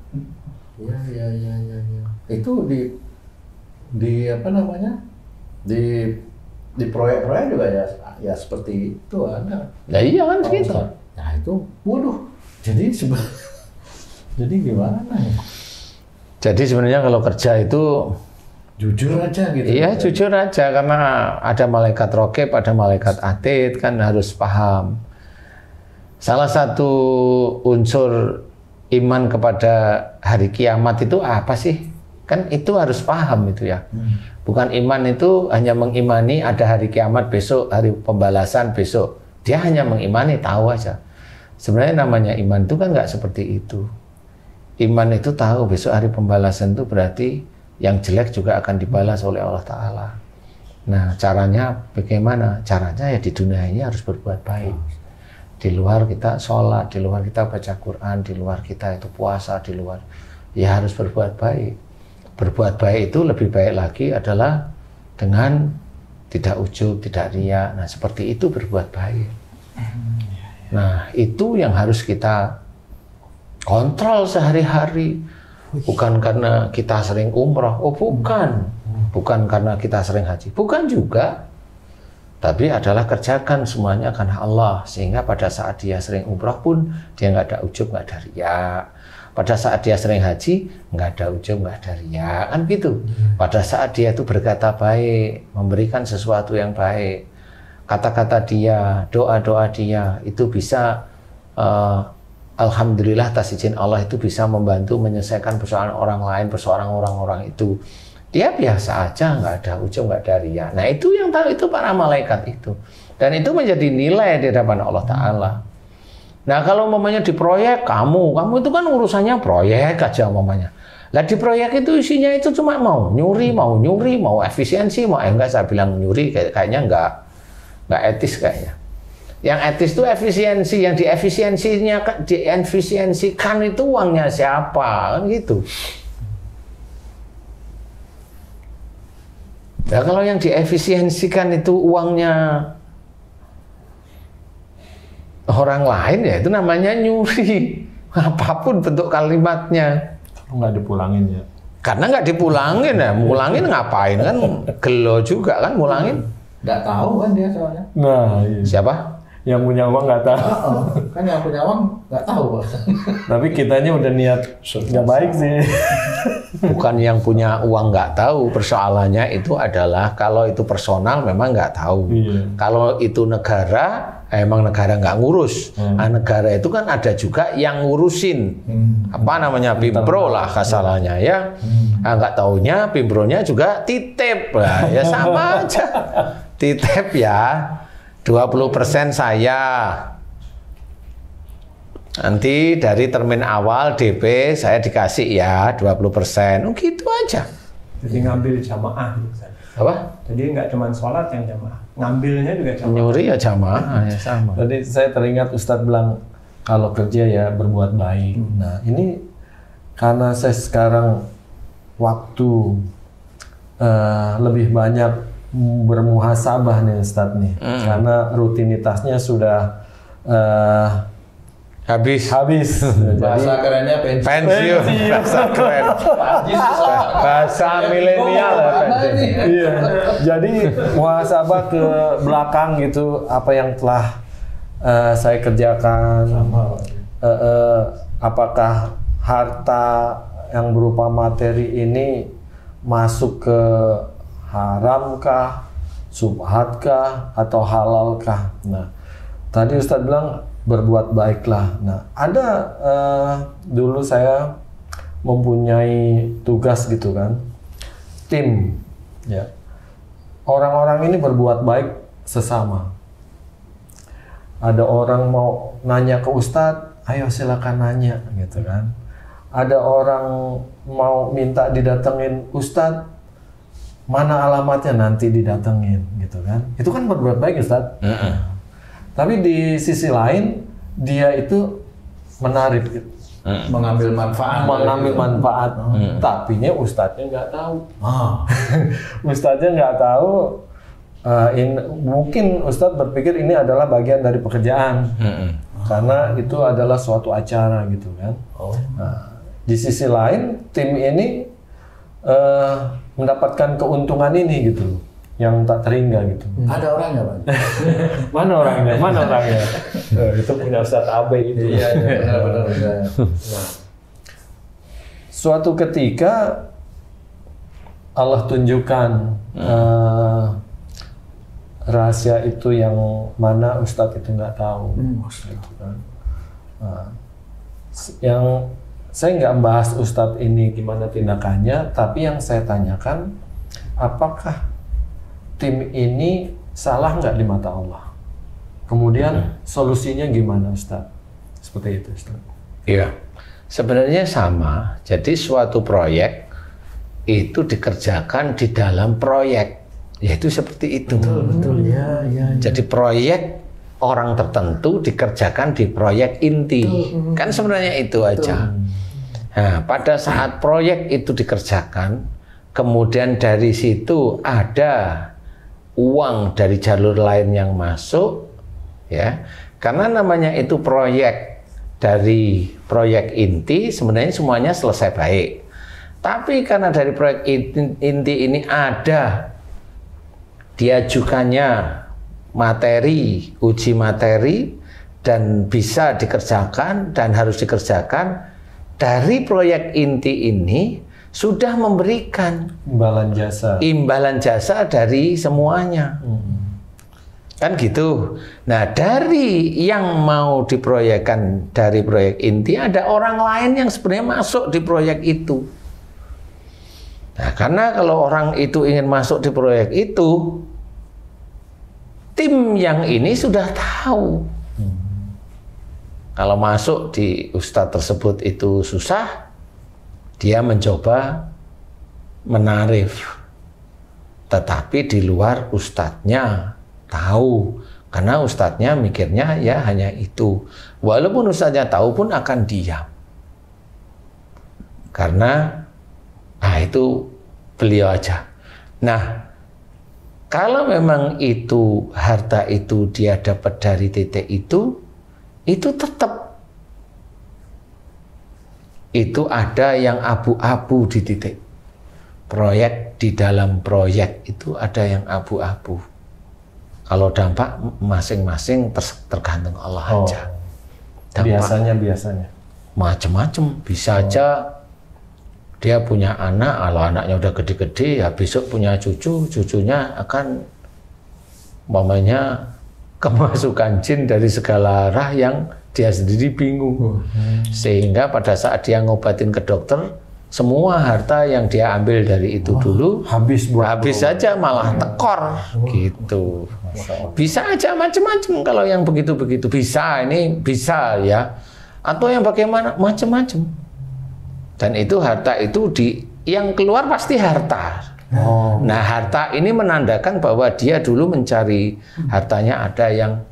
Iya. Itu di apa namanya? Di proyek-proyek juga ya seperti itu ada. Ya iya kan segitu. Nah itu, waduh. Jadi gimana ya? Jadi sebenarnya kalau kerja itu Jujur aja gitu. iya jujur aja, karena ada malaikat rokib, ada malaikat atid, kan harus paham. Salah satu unsur iman kepada hari kiamat itu apa sih? Kan itu harus paham itu ya. Bukan iman itu hanya mengimani ada hari kiamat besok, hari pembalasan besok. Dia hanya mengimani, tahu aja. Sebenarnya namanya iman itu kan nggak seperti itu. Iman itu tahu besok hari pembalasan itu berarti yang jelek juga akan dibalas oleh Allah Ta'ala. Nah caranya bagaimana? Caranya ya di dunia ini harus berbuat baik. Di luar kita sholat, di luar kita baca Quran, di luar kita itu puasa, di luar ya harus berbuat baik. Berbuat baik itu lebih baik lagi adalah dengan tidak ujub, tidak riya. Nah seperti itu berbuat baik. Nah itu yang harus kita kontrol sehari-hari. Bukan karena kita sering umrah, oh bukan. Bukan karena kita sering haji, bukan juga. Tapi adalah kerjakan semuanya karena Allah. Sehingga pada saat dia sering umrah pun, dia nggak ada ujub, nggak ada riya. Pada saat dia sering haji, nggak ada ujub, nggak ada riya. Kan gitu. Pada saat dia itu berkata baik, memberikan sesuatu yang baik, kata-kata dia, doa-doa dia, itu bisa alhamdulillah atas izin Allah itu bisa membantu menyelesaikan persoalan orang lain, persoalan orang-orang itu. Dia biasa aja, nggak ada ujung, nggak ada riya. Nah itu yang tahu itu para malaikat itu. Dan itu menjadi nilai di hadapan Allah Ta'ala. Nah kalau umpamanya di proyek, kamu itu kan urusannya proyek aja umpamanya. Lah di proyek itu isinya itu cuma mau nyuri, mau efisiensi, enggak, saya bilang nyuri kayaknya enggak etis kayaknya. Yang etis itu efisiensi, yang diefisiensikan itu uangnya siapa, kan gitu. Nah kalau yang diefisiensikan itu uangnya orang lain, ya itu namanya nyuri. Apapun bentuk kalimatnya. Nggak dipulangin ya. Karena nggak dipulangin ya, mulangin ngapain kan, gelo juga kan mulangin. Nggak tahu kan dia soalnya. Nah, iya. Siapa? Yang punya uang nggak tahu. Kan yang punya uang nggak tahu. Tapi kitanya udah niat nggak baik sih. Bukan yang punya uang nggak tahu, persoalannya itu adalah kalau itu personal memang nggak tahu. Iya. Kalau itu negara, emang negara nggak ngurus. Nah, negara itu kan ada juga yang ngurusin. Apa namanya, Pimpro lah kasalahnya ya. Nah, nggak taunya Pimpronya juga titip. Nah, ya sama aja. Titip ya. 20% saya. Nanti dari termin awal DP saya dikasih ya 20%. Oh, gitu aja. Jadi ngambil jamaah. Apa? Jadi nggak cuma sholat yang jamaah, ngambilnya juga jamaah. Nyuri ya jamaah ya sama. Tadi saya teringat Ustadz bilang kalau kerja ya berbuat baik. Nah ini karena saya sekarang waktu lebih banyak bermuhasabah nih Ustadz nih, karena rutinitasnya sudah Habis. Bahasa kerennya Pensiun. Bahasa keren. Bahasa milenial ya pensiun. Iya. Jadi muhasabah ke belakang gitu, apa yang telah saya kerjakan, apakah harta yang berupa materi ini masuk ke haramkah, subhatkah, atau halalkah. Nah, tadi Ustadz bilang berbuat baiklah. Nah, ada dulu saya mempunyai tugas gitu kan, tim, ya. Orang-orang ini berbuat baik sesama. Ada orang mau nanya ke Ustadz, ayo silakan nanya, gitu kan. Ada orang mau minta didatengin Ustadz, mana alamatnya, nanti didatengin, gitu kan. Itu kan berbuat baik Ustadz. Tapi di sisi lain dia itu menarik. mengambil manfaat. mengambil manfaat. Tapinya ustadznya nggak tahu. Ustadznya nggak tahu. Mungkin ustadz berpikir ini adalah bagian dari pekerjaan, karena itu adalah suatu acara gitu kan. Nah, di sisi lain tim ini mendapatkan keuntungan ini gitu, yang tak terhingga gitu. Ada orangnya, Pak? Mana orangnya? Itu punya Ustadz Abe itu. Iya, benar-benar. Nah, suatu ketika Allah tunjukkan rahasia itu yang mana Ustadz itu nggak tahu. Gitu kan. Nah, yang saya nggak bahas Ustadz ini gimana tindakannya, tapi yang saya tanyakan, apakah tim ini salah nggak di mata Allah? Kemudian solusinya gimana Ustadz? Seperti itu Ustadz. Iya, sebenarnya sama. Jadi suatu proyek itu dikerjakan di dalam proyek, yaitu seperti itu. Betul, ya. Jadi proyek orang tertentu dikerjakan di proyek inti. Kan sebenarnya itu aja. Nah, pada saat proyek itu dikerjakan, kemudian dari situ ada uang dari jalur lain yang masuk, ya. Karena namanya itu proyek dari proyek inti, sebenarnya semuanya selesai baik. Tapi karena dari proyek inti ini ada diajukannya materi, uji materi, dan bisa dikerjakan dan harus dikerjakan, dari proyek inti ini sudah memberikan imbalan jasa dari semuanya. Kan gitu. Nah, dari yang mau diproyekkan dari proyek inti, ada orang lain yang sebenarnya masuk di proyek itu. Nah, karena kalau orang itu ingin masuk di proyek itu, tim yang ini sudah tahu. Kalau masuk di ustadz tersebut itu susah, dia mencoba menarif. Tetapi di luar ustadznya tahu, karena ustadznya mikirnya ya hanya itu. Walaupun ustadznya tahu pun akan diam. Karena itu beliau aja. Nah, kalau memang itu harta itu dia dapat dari titik itu tetap itu ada yang abu-abu di titik. Proyek di dalam proyek itu ada yang abu-abu. Kalau dampak masing-masing tergantung Allah aja. Dampak Biasanya macam-macam. Bisa aja dia punya anak, kalau anaknya udah gede-gede, ya besok punya cucu, cucunya akan umpamanya kemasukan jin dari segala arah yang dia sendiri bingung. Sehingga pada saat dia ngobatin ke dokter, semua harta yang dia ambil dari itu dulu habis saja, malah tekor gitu. Bisa aja macam-macam kalau yang begitu-begitu. Bisa, ini bisa ya. Atau yang bagaimana? Macam-macam. Dan itu harta itu yang keluar pasti harta. Nah, harta ini menandakan bahwa dia dulu mencari hartanya ada yang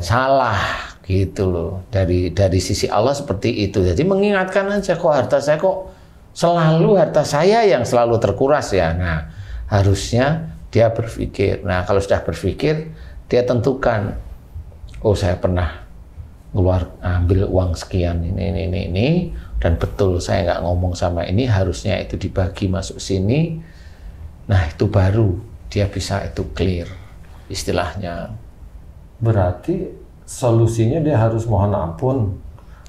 salah gitu loh. Dari sisi Allah seperti itu. Jadi mengingatkan aja, kok harta saya kok selalu harta saya yang selalu terkuras ya. Nah, harusnya dia berpikir. Nah, kalau sudah berpikir, dia tentukan, oh saya pernah ambil uang sekian ini, dan betul saya nggak ngomong sama ini, harusnya itu dibagi masuk sini. Nah, itu baru dia bisa itu clear istilahnya. Berarti solusinya dia harus mohon ampun.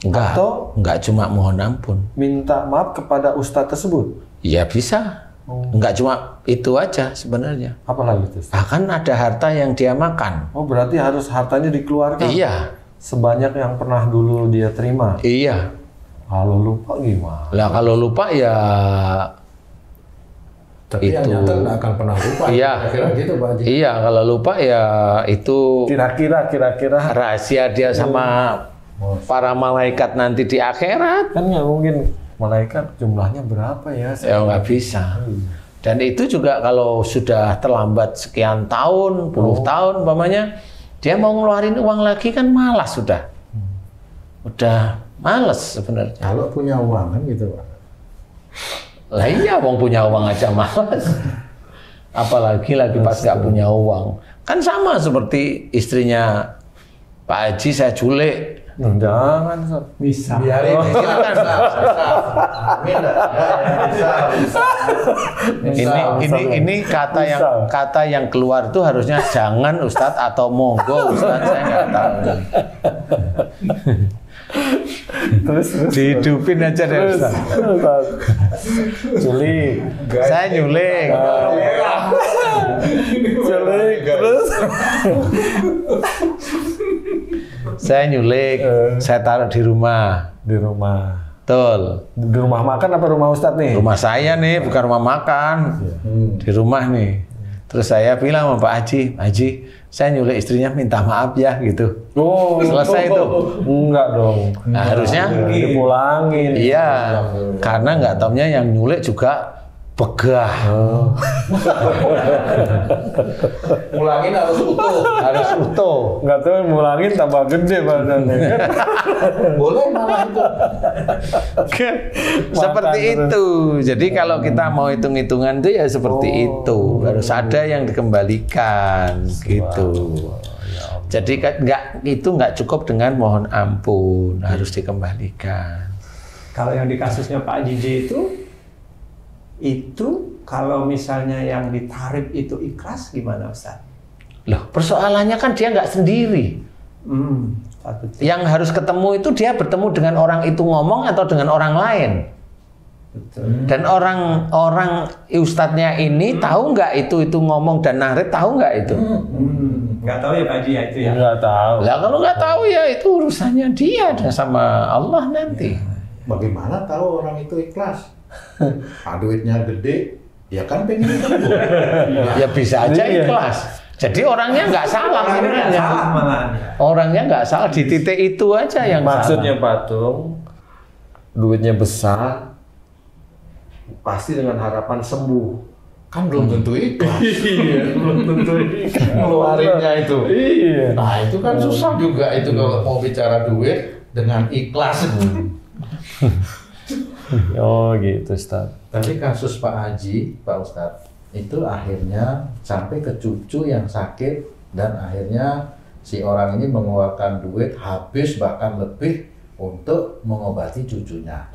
Enggak cuma mohon ampun. Minta maaf kepada ustadz tersebut? Ya bisa. Enggak cuma itu aja sebenarnya. Apalagi itu? Bahkan ada harta yang dia makan. Oh, berarti harus hartanya dikeluarkan? Iya. Sebanyak yang pernah dulu dia terima? Iya. Kalau lupa gimana? Lah kalau lupa ya tapi itu yang nyata nggak akan pernah lupa. Iya. Kira-kira gitu Pak Haji. Iya, kalau lupa ya itu kira-kira rahasia dia sama para malaikat nanti di akhirat. Kan nggak mungkin malaikat jumlahnya berapa ya? Ya nggak bisa. Dan itu juga kalau sudah terlambat sekian tahun, puluh tahun umpamanya, dia mau ngeluarin uang lagi kan malas sudah. Udah Males sebenarnya. Kalau punya uang kan gitu Pak. Lah iya, wong punya uang aja males. Apalagi lagi pas nggak punya uang. Kan sama seperti istrinya Pak Haji saya culik. Jangan, Ustaz. Bisa. Biarin Silakan. Ini kata yang keluar itu harusnya jangan Ustadz atau monggo Ustadz, saya nggak tahu. Terus Dihidupin aja deh Ustadz. Culik. Saya nyulik. Culik. Terus Saya nyulik, saya taruh di rumah. di rumah. Betul. Di rumah makan apa rumah Ustadz nih? Rumah saya nih, bukan rumah makan. Di rumah nih. Terus saya bilang sama Pak Haji, Haji, saya nyulik istrinya, minta maaf ya gitu. Oh, Selesai itu. Enggak dong. Nah, harusnya dipulangin. iya, karena nggak taunya yang nyulik juga begah. Mulangin harus utuh. Harus utuh. Enggak tahu mulangin tambah gede badannya. Boleh malah itu. Seperti Makan itu. Jadi kalau kita mau hitung-hitungan itu ya seperti itu. Harus ada yang dikembalikan gitu. Jadi nggak cukup dengan mohon ampun, harus dikembalikan. Kalau yang di kasusnya Pak Jiji itu kalau misalnya yang ditarik itu ikhlas gimana Ustaz? Loh, persoalannya kan dia nggak sendiri. Yang harus ketemu itu dia bertemu dengan orang itu ngomong atau dengan orang lain. Betul. Dan orang ustadznya ini tahu nggak itu ngomong dan narik, tahu nggak itu? Nggak tahu ya Pak Haji ya itu ya. Enggak tahu. Lah kalau nggak tahu ya itu urusannya dia dan sama Allah nanti. Bagaimana tahu orang itu ikhlas? Duitnya gede, ya kan pengen sembuh. Ya bisa aja ikhlas. Jadi orangnya nggak salah sebenarnya. Orangnya nggak salah di titik itu aja yang Maksudnya salah. patung duitnya besar pasti dengan harapan sembuh. Kan belum tentu ikhlas. Iya, belum tentu Ngeluarinnya itu. Iya. Nah itu kan susah juga itu kalau mau bicara duit dengan ikhlas. Oh gitu, Ustaz. Tapi kasus Pak Haji, Pak Ustadz, itu akhirnya sampai ke cucu yang sakit dan akhirnya si orang ini mengeluarkan duit habis bahkan lebih untuk mengobati cucunya.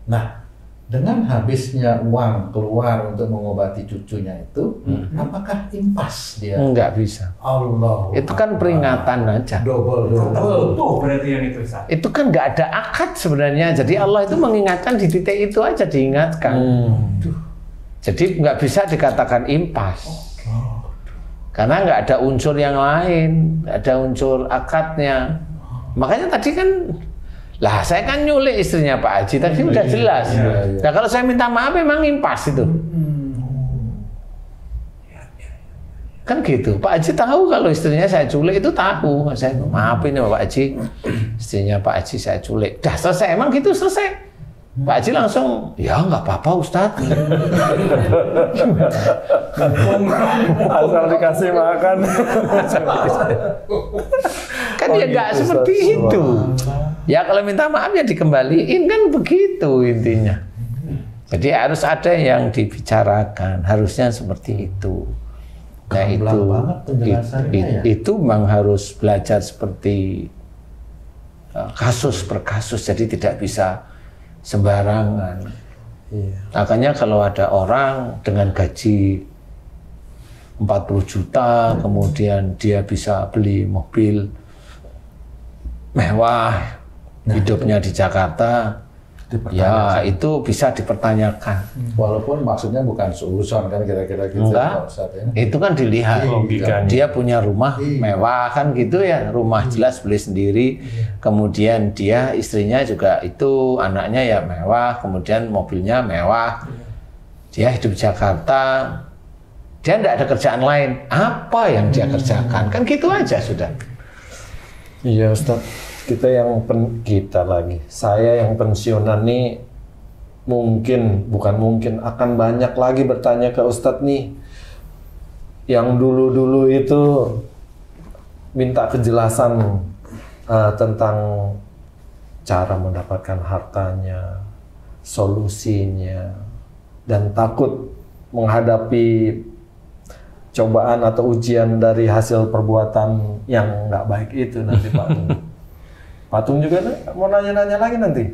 Nah, dengan habisnya uang keluar untuk mengobati cucunya itu, apakah impas dia? Nggak bisa. Allah. Itu kan peringatan aja. Double. Utuh berarti yang itu Ustaz. Itu kan nggak ada akad sebenarnya. Jadi Allah itu mengingatkan di titik itu aja diingatkan. Jadi nggak bisa dikatakan impas. Karena nggak ada unsur yang lain, nggak ada unsur akadnya. Makanya tadi kan, lah saya kan nyulik istrinya Pak Haji, tadi udah jelas. Nah kalau saya minta maaf memang impas itu. Kan gitu. Pak Haji tahu kalau istrinya saya culik itu tahu. Saya maafin ya Pak Haji, istrinya Pak Haji saya culik. Dah selesai, emang gitu selesai. Pak Haji langsung, ya nggak apa-apa Ustadz. Asal dikasih makan. Kan ya nggak seperti itu. Ya kalau minta maaf ya dikembaliin, kan begitu intinya. Jadi harus ada yang dibicarakan, harusnya seperti itu. Nah itu memang harus belajar seperti kasus per kasus, jadi tidak bisa sembarangan. Makanya kalau ada orang dengan gaji 40 juta, kemudian dia bisa beli mobil mewah, hidupnya di Jakarta, ya itu bisa dipertanyakan. Walaupun maksudnya bukan suuzon kan kira-kira gitu. Enggak, itu kan dilihat. Logikanya. Dia punya rumah mewah kan gitu ya, rumah jelas beli sendiri. Kemudian dia istrinya juga itu anaknya ya mewah, kemudian mobilnya mewah. Dia hidup di Jakarta, dia tidak ada kerjaan lain. Apa yang dia kerjakan? Kan gitu aja sudah. Iya Ustaz, saya yang pensiunan nih bukan mungkin akan banyak lagi bertanya ke Ustadz nih yang dulu itu minta kejelasan tentang cara mendapatkan hartanya, solusinya, dan takut menghadapi cobaan atau ujian dari hasil perbuatan yang nggak baik itu nanti Pak Tung. Pak Tung juga mau nanya-nanya lagi nanti.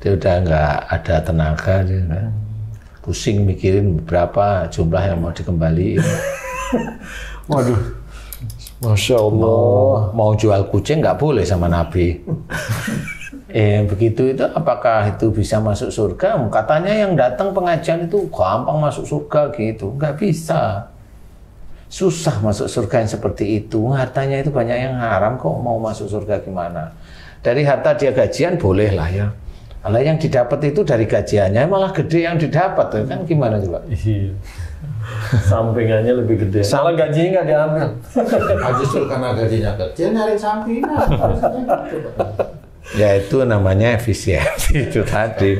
Dia udah nggak ada tenaga, dia kan. Pusing mikirin berapa jumlah yang mau dikembaliin. Waduh, Masya Allah. Mau jual kucing nggak boleh sama Nabi. Begitu itu apakah itu bisa masuk surga? Katanya yang datang pengajian itu gampang masuk surga gitu. Nggak bisa. Susah masuk surga yang seperti itu. Hartanya itu banyak yang haram, kok mau masuk surga gimana? Dari harta dia gajian boleh lah ya. Kalau yang didapat itu dari gajiannya malah gede yang didapat, kan gimana coba? Iya. Sampingannya lebih gede. Salah gajinya nggak diambil. Justru karena gajinya kecil nyari sampingan. Ya itu namanya efisiensi itu tadi.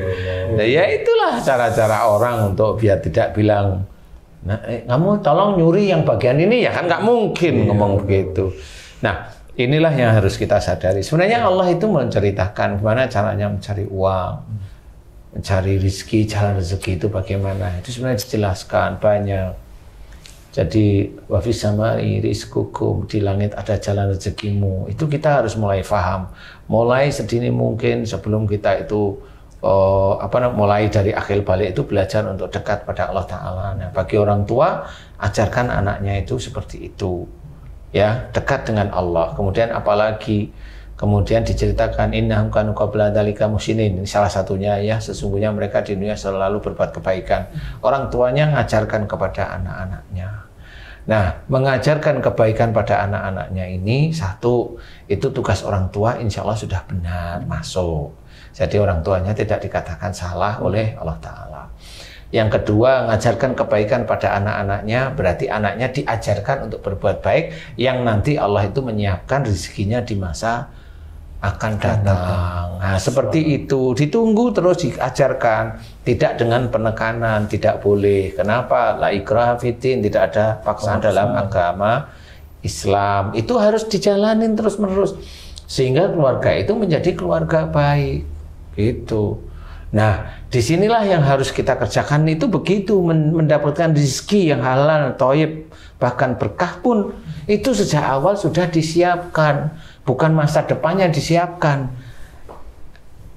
Nah, ya itulah cara-cara orang untuk biar tidak bilang, nah, kamu tolong nyuri yang bagian ini ya, kan nggak mungkin ngomong begitu. Nah, inilah yang harus kita sadari. Sebenarnya Allah itu menceritakan gimana caranya mencari uang, mencari rezeki, jalan rezeki itu bagaimana. Itu sebenarnya dijelaskan banyak. Jadi wafis samai rizqukum, di langit ada jalan rezekimu. Itu kita harus mulai paham, mulai sedini mungkin sebelum kita itu mulai dari akhir balik itu belajar untuk dekat pada Allah Taala. Nah, bagi orang tua ajarkan anaknya itu seperti itu, ya, dekat dengan Allah. Kemudian apalagi kemudian diceritakan innahum kanu qabla dzalika muhsinin. Ini salah satunya ya, sesungguhnya mereka di dunia selalu berbuat kebaikan. Orang tuanya mengajarkan kepada anak-anaknya. Nah, mengajarkan kebaikan pada anak-anaknya ini satu, itu tugas orang tua insya Allah sudah benar masuk. Jadi orang tuanya tidak dikatakan salah oleh Allah Ta'ala. Yang kedua, mengajarkan kebaikan pada anak-anaknya, berarti anaknya diajarkan untuk berbuat baik yang nanti Allah itu menyiapkan rezekinya di masa akan datang. Nah, seperti itu, ditunggu terus diajarkan, tidak dengan penekanan, tidak boleh. Kenapa? La ikraha fiddin, tidak ada paksaan dalam agama Islam. Itu harus dijalanin terus-menerus sehingga keluarga itu menjadi keluarga baik. Gitu. Nah, disinilah yang harus kita kerjakan itu begitu, mendapatkan rezeki yang halal, thayyib, bahkan berkah pun itu sejak awal sudah disiapkan. Bukan masa depannya disiapkan,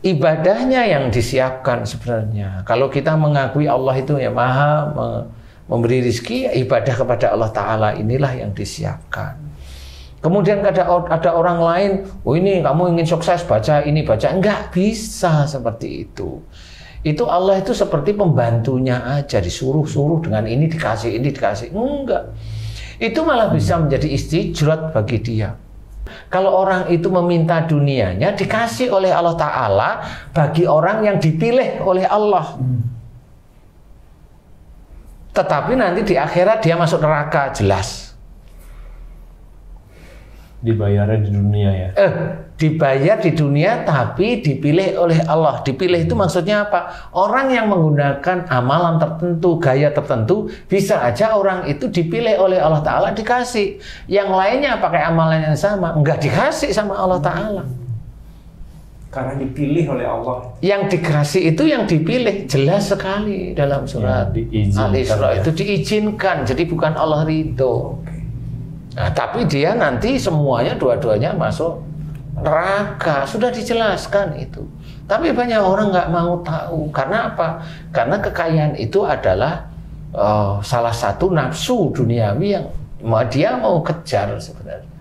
ibadahnya yang disiapkan sebenarnya. Kalau kita mengakui Allah itu ya maha memberi rezeki, ibadah kepada Allah Ta'ala inilah yang disiapkan. Kemudian ada orang lain, oh ini kamu ingin sukses, baca ini, baca. Enggak bisa seperti itu. Itu Allah itu seperti pembantunya aja, disuruh-suruh dengan ini dikasih, enggak. Itu malah bisa menjadi istijrat bagi dia. Kalau orang itu meminta dunianya dikasih oleh Allah Ta'ala bagi orang yang dipilih oleh Allah. Tetapi nanti di akhirat dia masuk neraka, jelas. Dibayarnya di dunia ya? Dibayar di dunia tapi dipilih oleh Allah. Dipilih itu maksudnya apa? Orang yang menggunakan amalan tertentu, gaya tertentu, bisa aja orang itu dipilih oleh Allah Ta'ala dikasih. Yang lainnya pakai amalan yang sama, enggak dikasih sama Allah Ta'ala. Karena dipilih oleh Allah. Yang dikasih itu yang dipilih, jelas sekali dalam surat Al-Isra itu diizinkan, jadi bukan Allah ridho. Nah, tapi dia nanti semuanya dua-duanya masuk neraka, sudah dijelaskan itu. Tapi banyak orang nggak mau tahu. Karena apa? Karena kekayaan itu adalah salah satu nafsu duniawi yang dia mau kejar sebenarnya.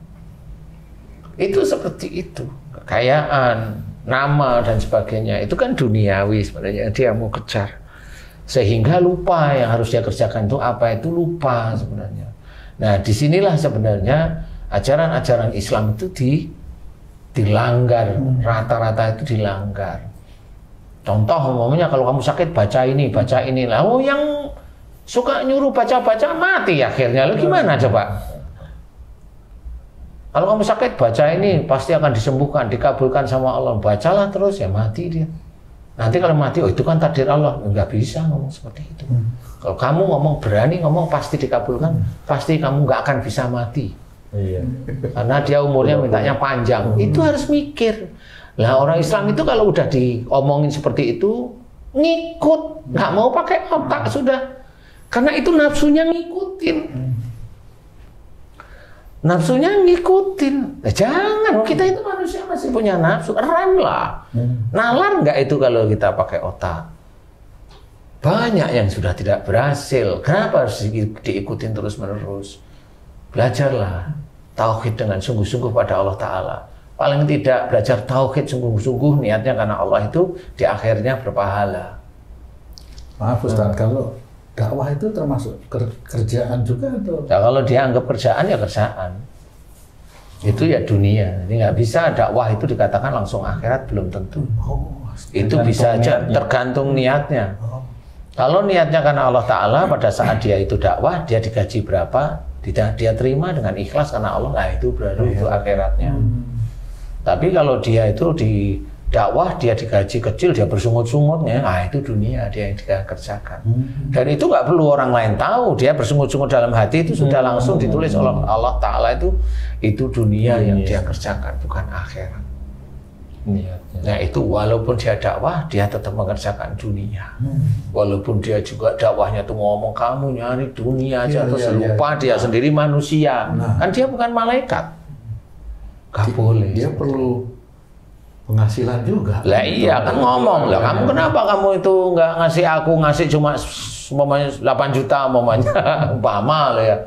Itu seperti itu. Kekayaan, nama dan sebagainya itu kan duniawi sebenarnya, dia mau kejar. Sehingga lupa yang harus dia kerjakan itu apa, itu lupa sebenarnya. Nah, disinilah sebenarnya ajaran-ajaran Islam itu dilanggar, rata-rata itu dilanggar. Contoh, umumnya kalau kamu sakit baca ini, baca ini. Oh, yang suka nyuruh baca-baca mati akhirnya. Lalu gimana coba? Kalau kamu sakit baca ini pasti akan disembuhkan, dikabulkan sama Allah. Bacalah terus ya mati dia. Nanti kalau mati, oh itu kan takdir Allah. Enggak bisa ngomong seperti itu. Kalau kamu ngomong berani ngomong pasti dikabulkan, pasti kamu nggak akan bisa mati. Iya. Karena dia umurnya mintanya panjang. Itu harus mikir. Nah, orang Islam itu kalau udah diomongin seperti itu, ngikut, nggak mau pakai otak sudah. Karena itu nafsunya ngikutin. Nafsunya ngikutin. Nah, jangan, kita itu manusia masih punya nafsu. Rem lah. Nalar nggak itu kalau kita pakai otak? Banyak yang sudah tidak berhasil. Kenapa harus diikutin terus-menerus? Belajarlah tauhid dengan sungguh-sungguh pada Allah Ta'ala. Paling tidak belajar tauhid sungguh-sungguh niatnya karena Allah itu di akhirnya berpahala. Maaf Ustaz, kalau dakwah itu termasuk kerjaan juga atau? Nah, kalau dianggap kerjaan ya kerjaan. Itu ya dunia. Jadi nggak bisa dakwah itu dikatakan langsung akhirat, belum tentu. Itu bisa aja tergantung niatnya. Kalau niatnya karena Allah Ta'ala, pada saat dia itu dakwah, dia digaji berapa, dia terima dengan ikhlas karena Allah, nah itu baru itu akhiratnya. Tapi kalau dia itu di dakwah, dia digaji kecil, dia bersungut-sungutnya, nah itu dunia dia yang dia kerjakan. Dan itu nggak perlu orang lain tahu, dia bersungut-sungut dalam hati itu sudah langsung ditulis oleh Allah Ta'ala itu dunia yang dia kerjakan, bukan akhirat. Nah itu walaupun dia dakwah, dia tetap mengerjakan dunia. Walaupun dia juga dakwahnya tuh ngomong kamu nyari dunia aja, terus lupa dia sendiri manusia. Kan dia bukan malaikat. Gak boleh. Dia perlu penghasilan juga. Lah iya kan ngomong lah, kamu kenapa kamu itu nggak ngasih aku, ngasih cuma umpamanya 8 juta umpamanya, umpama lah ya.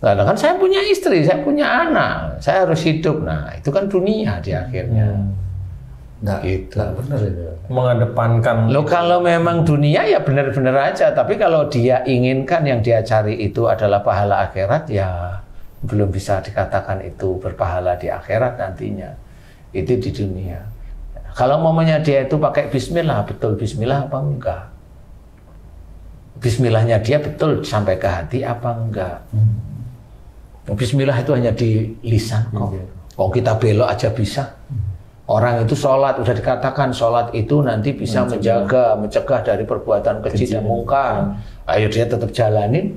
Nah kan saya punya istri, saya punya anak, saya harus hidup. Nah itu kan dunia di akhirnya. Nah, gitu. Benar itu. Mengedepankan. Loh kalau memang dunia ya benar-benar aja, tapi kalau dia inginkan yang dia cari itu adalah pahala akhirat, ya belum bisa dikatakan itu berpahala di akhirat nantinya. Itu di dunia. Kalau momennya dia itu pakai bismillah, betul bismillah apa enggak? Bismillahnya dia betul sampai ke hati apa enggak? Bismillah itu hanya di lisan kok. Kalau kita belok aja bisa. Orang itu sholat, udah dikatakan sholat itu nanti bisa mencegah dari perbuatan keji dan mungkar. Ayo dia tetap jalanin.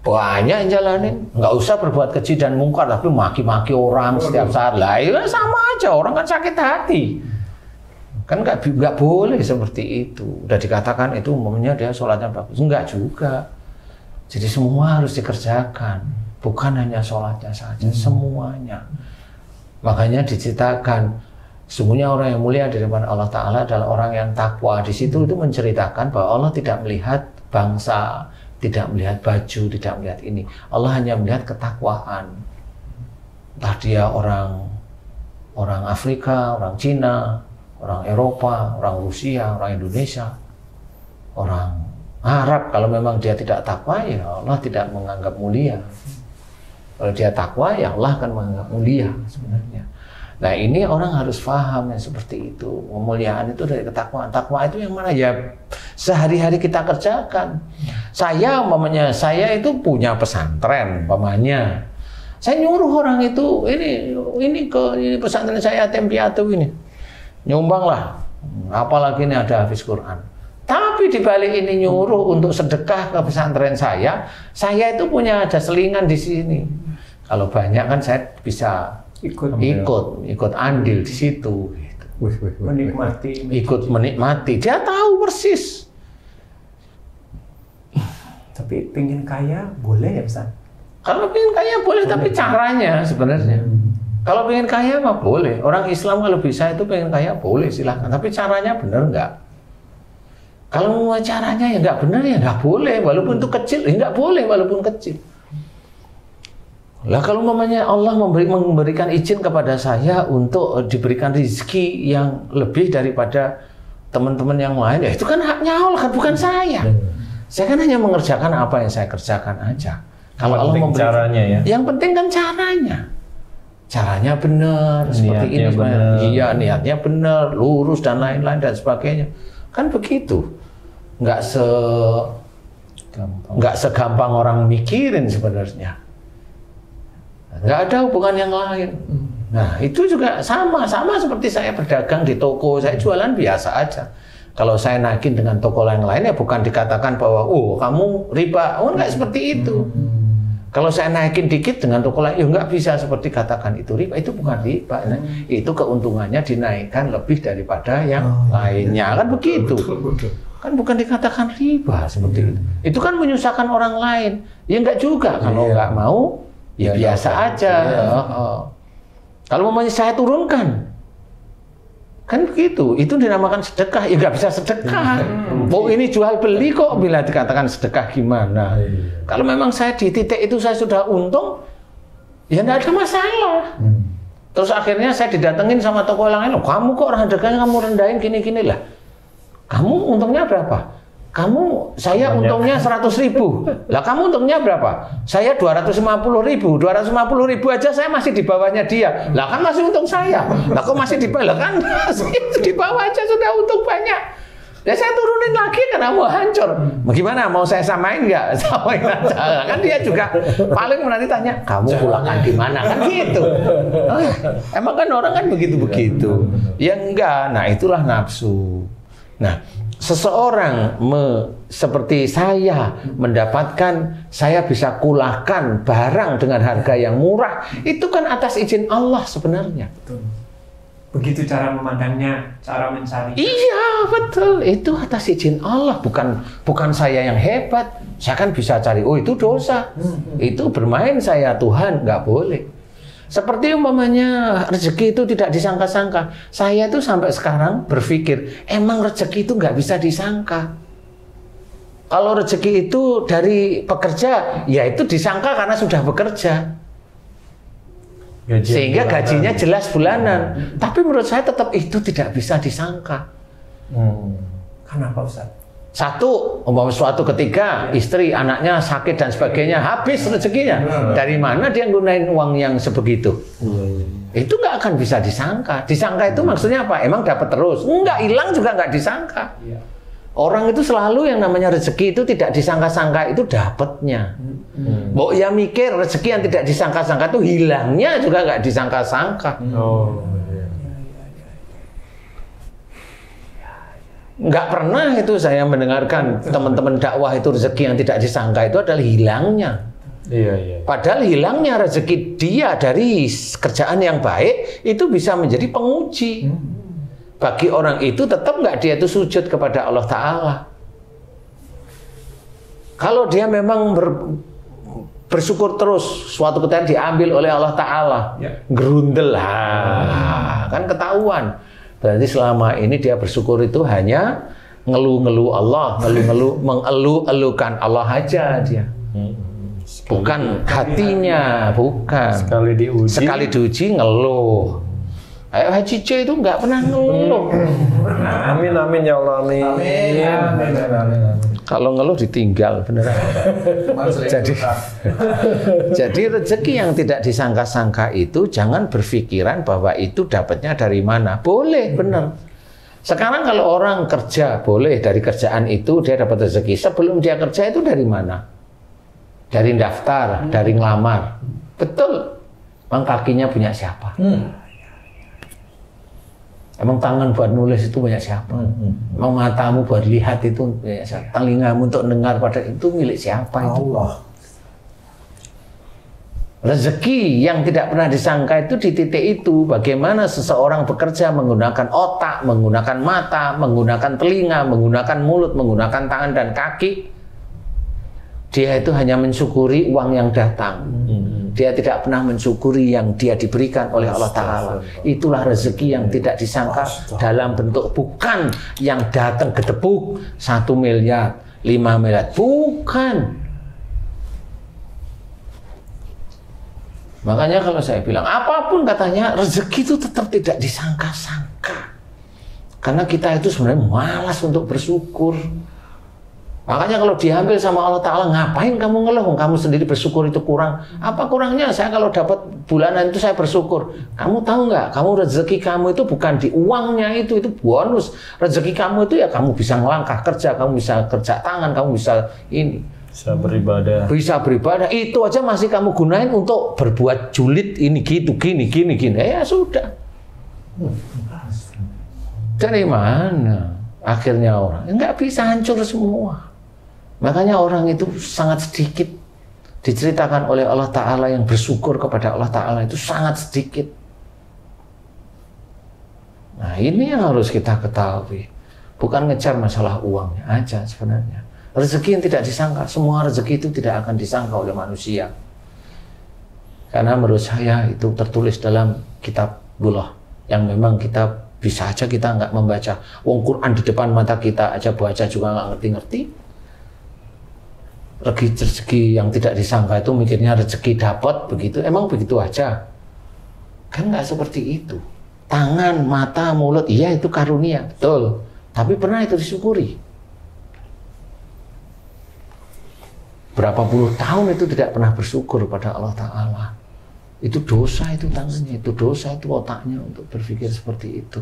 Banyak yang jalanin. Nggak usah berbuat keji dan mungkar, tapi maki-maki orang setiap saat. Lah ya sama aja, orang kan sakit hati. Kan nggak boleh seperti itu. Udah dikatakan itu umumnya dia sholatnya bagus. Enggak juga. Jadi semua harus dikerjakan. Bukan hanya sholatnya saja, semuanya. Makanya diceritakan, sesungguhnya orang yang mulia di depan Allah Ta'ala adalah orang yang takwa. Di situ itu menceritakan bahwa Allah tidak melihat bangsa, tidak melihat baju, tidak melihat ini. Allah hanya melihat ketakwaan. Entah dia orang Afrika, orang Cina, orang Eropa, orang Rusia, orang Indonesia, orang Arab. Kalau memang dia tidak takwa, ya Allah tidak menganggap mulia. Kalau dia takwa, ya Allah akan menganggap mulia sebenarnya. Nah ini orang harus paham yang seperti itu. Kemuliaan itu dari ketakwaan. Takwa itu yang mana ya sehari-hari kita kerjakan. Saya itu punya pesantren, umpamanya. Saya nyuruh orang itu, ini pesantren saya Yatim Piatu ini. Nyumbanglah. Apalagi ini ada hafiz Quran. Tapi di balik ini nyuruh untuk sedekah ke pesantren saya itu punya ada selingan di sini. Kalau banyak kan saya bisa ikut andil di situ. Gitu. Menikmati. Ikut menikmati. Dia tahu persis. Tapi pengen kaya boleh ya Ustaz? Kalau pengen kaya boleh, tapi caranya sebenarnya. Kalau pengen kaya mah boleh. Orang Islam kalau bisa itu pengen kaya boleh silahkan. Tapi caranya benar nggak? Kalau mau caranya ya nggak benar ya nggak boleh, walaupun itu kecil, ya nggak boleh walaupun kecil. Lah kalau mamanya Allah memberikan izin kepada saya untuk diberikan rezeki yang lebih daripada teman-teman yang lain, ya itu kan haknya Allah kan bukan saya. Saya kan hanya mengerjakan apa yang saya kerjakan aja. Kalau Allah memberikan caranya ya. Yang penting kan caranya. Caranya benar seperti ini. Iya, niatnya benar, lurus dan lain-lain dan sebagainya. Kan begitu. Nggak segampang orang mikirin sebenarnya. Nggak ada hubungan yang lain. Nah itu juga sama seperti saya berdagang di toko, saya jualan biasa aja. Kalau saya naikin dengan toko lain ya bukan dikatakan bahwa oh kamu riba, oh nggak seperti itu. Kalau saya naikin dikit dengan toko lain, ya nggak bisa seperti katakan itu riba. Itu bukan riba. Nah, itu keuntungannya dinaikkan lebih daripada yang lainnya. Kan begitu. Kan bukan dikatakan riba seperti itu. Itu kan menyusahkan orang lain. Ya nggak juga. Kalau nggak mau, ya biasa aja. Kalau mamanya saya turunkan, kan begitu. Itu dinamakan sedekah. Ya nggak bisa sedekah. Oh ini jual beli kok bila dikatakan sedekah gimana? Kalau memang saya di titik itu saya sudah untung, ya nggak ada masalah. Terus akhirnya saya didatengin sama toko yang lain, kamu kok harganya kamu rendahin gini-gini lah. Kamu untungnya berapa? Saya untungnya 100.000. Lah kamu untungnya berapa? Saya 250.000. 250.000 aja saya masih di bawahnya dia. Lah kan masih untung saya. Lah kok masih di bawah? Lah kan di bawah aja sudah untung banyak. Ya saya turunin lagi karena mau hancur. Bagaimana? Mau saya samain nggak? Samain aja. Kan dia juga paling nanti tanya, kamu pulangkan di mana? Kan gitu. Emang kan orang kan begitu-begitu. Ya enggak. Nah itulah nafsu. Nah, seseorang seperti saya mendapatkan, saya bisa kulahkan barang dengan harga yang murah, itu kan atas izin Allah sebenarnya. Betul. Begitu cara memandangnya, cara mencari. Iya betul, itu atas izin Allah, bukan saya yang hebat. Saya kan bisa cari, oh itu dosa, itu bermain saya Tuhan, nggak boleh. Seperti umpamanya rezeki itu tidak disangka-sangka. Saya tuh sampai sekarang berpikir, emang rezeki itu nggak bisa disangka. Kalau rezeki itu dari pekerja, ya itu disangka karena sudah bekerja. Sehingga gajinya jelas bulanan. Tapi menurut saya tetap itu tidak bisa disangka. Kenapa Ustaz? Satu, umpama suatu ketika istri, anaknya sakit dan sebagainya, habis rezekinya. Dari mana dia gunain uang yang sebegitu? Itu nggak akan bisa disangka. Disangka itu maksudnya apa? Emang dapat terus? Enggak, hilang juga nggak disangka. Orang itu selalu yang namanya rezeki itu tidak disangka-sangka itu dapatnya. Mbok ya mikir rezeki yang tidak disangka-sangka itu hilangnya juga nggak disangka-sangka. Nggak pernah itu saya mendengarkan teman-teman dakwah itu rezeki yang tidak disangka itu adalah hilangnya. Padahal hilangnya rezeki dia dari kerjaan yang baik itu bisa menjadi penguji. Bagi orang itu tetap nggak dia itu sujud kepada Allah Ta'ala. Kalau dia memang bersyukur terus, suatu ketika diambil oleh Allah Ta'ala, gerundel, kan ketahuan. Berarti selama ini dia bersyukur itu hanya ngeluh-ngeluh Allah, mengeluh-elukan Allah aja dia. Bukan hatinya, bukan. Sekali diuji ngeluh. Ayo Haji C itu nggak pernah ngeluh. Amin amin ya Allah amin. Kalau ngeluh ditinggal beneran. Jadi rezeki yang tidak disangka-sangka itu jangan berpikiran bahwa itu dapatnya dari mana. Boleh, benar. Sekarang kalau orang kerja, boleh dari kerjaan itu dia dapat rezeki. Sebelum dia kerja itu dari mana? Dari daftar, dari ngelamar. Betul. Emang kakinya punya siapa? Emang tangan buat nulis itu banyak siapa? Emang matamu buat lihat itu banyak siapa? Telingamu untuk dengar pada itu milik siapa itu? Allah. Rezeki yang tidak pernah disangka itu di titik itu. Bagaimana seseorang bekerja menggunakan otak, menggunakan mata, menggunakan telinga, menggunakan mulut, menggunakan tangan dan kaki. Dia itu hanya mensyukuri uang yang datang. Dia tidak pernah mensyukuri yang dia diberikan oleh Allah Ta'ala. Itulah rezeki yang tidak disangka dalam bentuk bukan yang datang gedebuk 1 miliar, 5 miliar. Bukan. Makanya kalau saya bilang, apapun katanya, rezeki itu tetap tidak disangka-sangka. Karena kita itu sebenarnya malas untuk bersyukur. Makanya kalau diambil sama Allah Ta'ala, ngapain kamu ngeluh? Kamu sendiri bersyukur itu kurang. Apa kurangnya? Saya kalau dapat bulanan itu saya bersyukur. Kamu tahu nggak? Kamu rezeki kamu itu bukan di uangnya itu bonus. Rezeki kamu itu ya kamu bisa ngelangkah kerja, kamu bisa kerja tangan, kamu bisa ini. Bisa beribadah. Bisa beribadah. Itu aja masih kamu gunain untuk berbuat julid ini gitu, gini. Ya sudah. Dari mana? Akhirnya orang nggak bisa hancur semua. Makanya orang itu sangat sedikit diceritakan oleh Allah Ta'ala yang bersyukur kepada Allah Ta'ala itu sangat sedikit. Nah ini yang harus kita ketahui. Bukan ngejar masalah uangnya aja sebenarnya. Rezeki yang tidak disangka, semua rezeki itu tidak akan disangka oleh manusia. Karena menurut saya itu tertulis dalam kitabullah yang memang kita bisa aja kita nggak membaca. Wong Quran di depan mata kita aja baca juga nggak ngerti-ngerti. Rezeki yang tidak disangka itu mikirnya rezeki dapat begitu, emang begitu aja? Kan nggak seperti itu. Tangan, mata, mulut, iya itu karunia, betul. Tapi pernah itu disyukuri. Berapa puluh tahun itu tidak pernah bersyukur pada Allah Ta'ala. Itu dosa itu tangannya, itu dosa itu otaknya untuk berpikir seperti itu.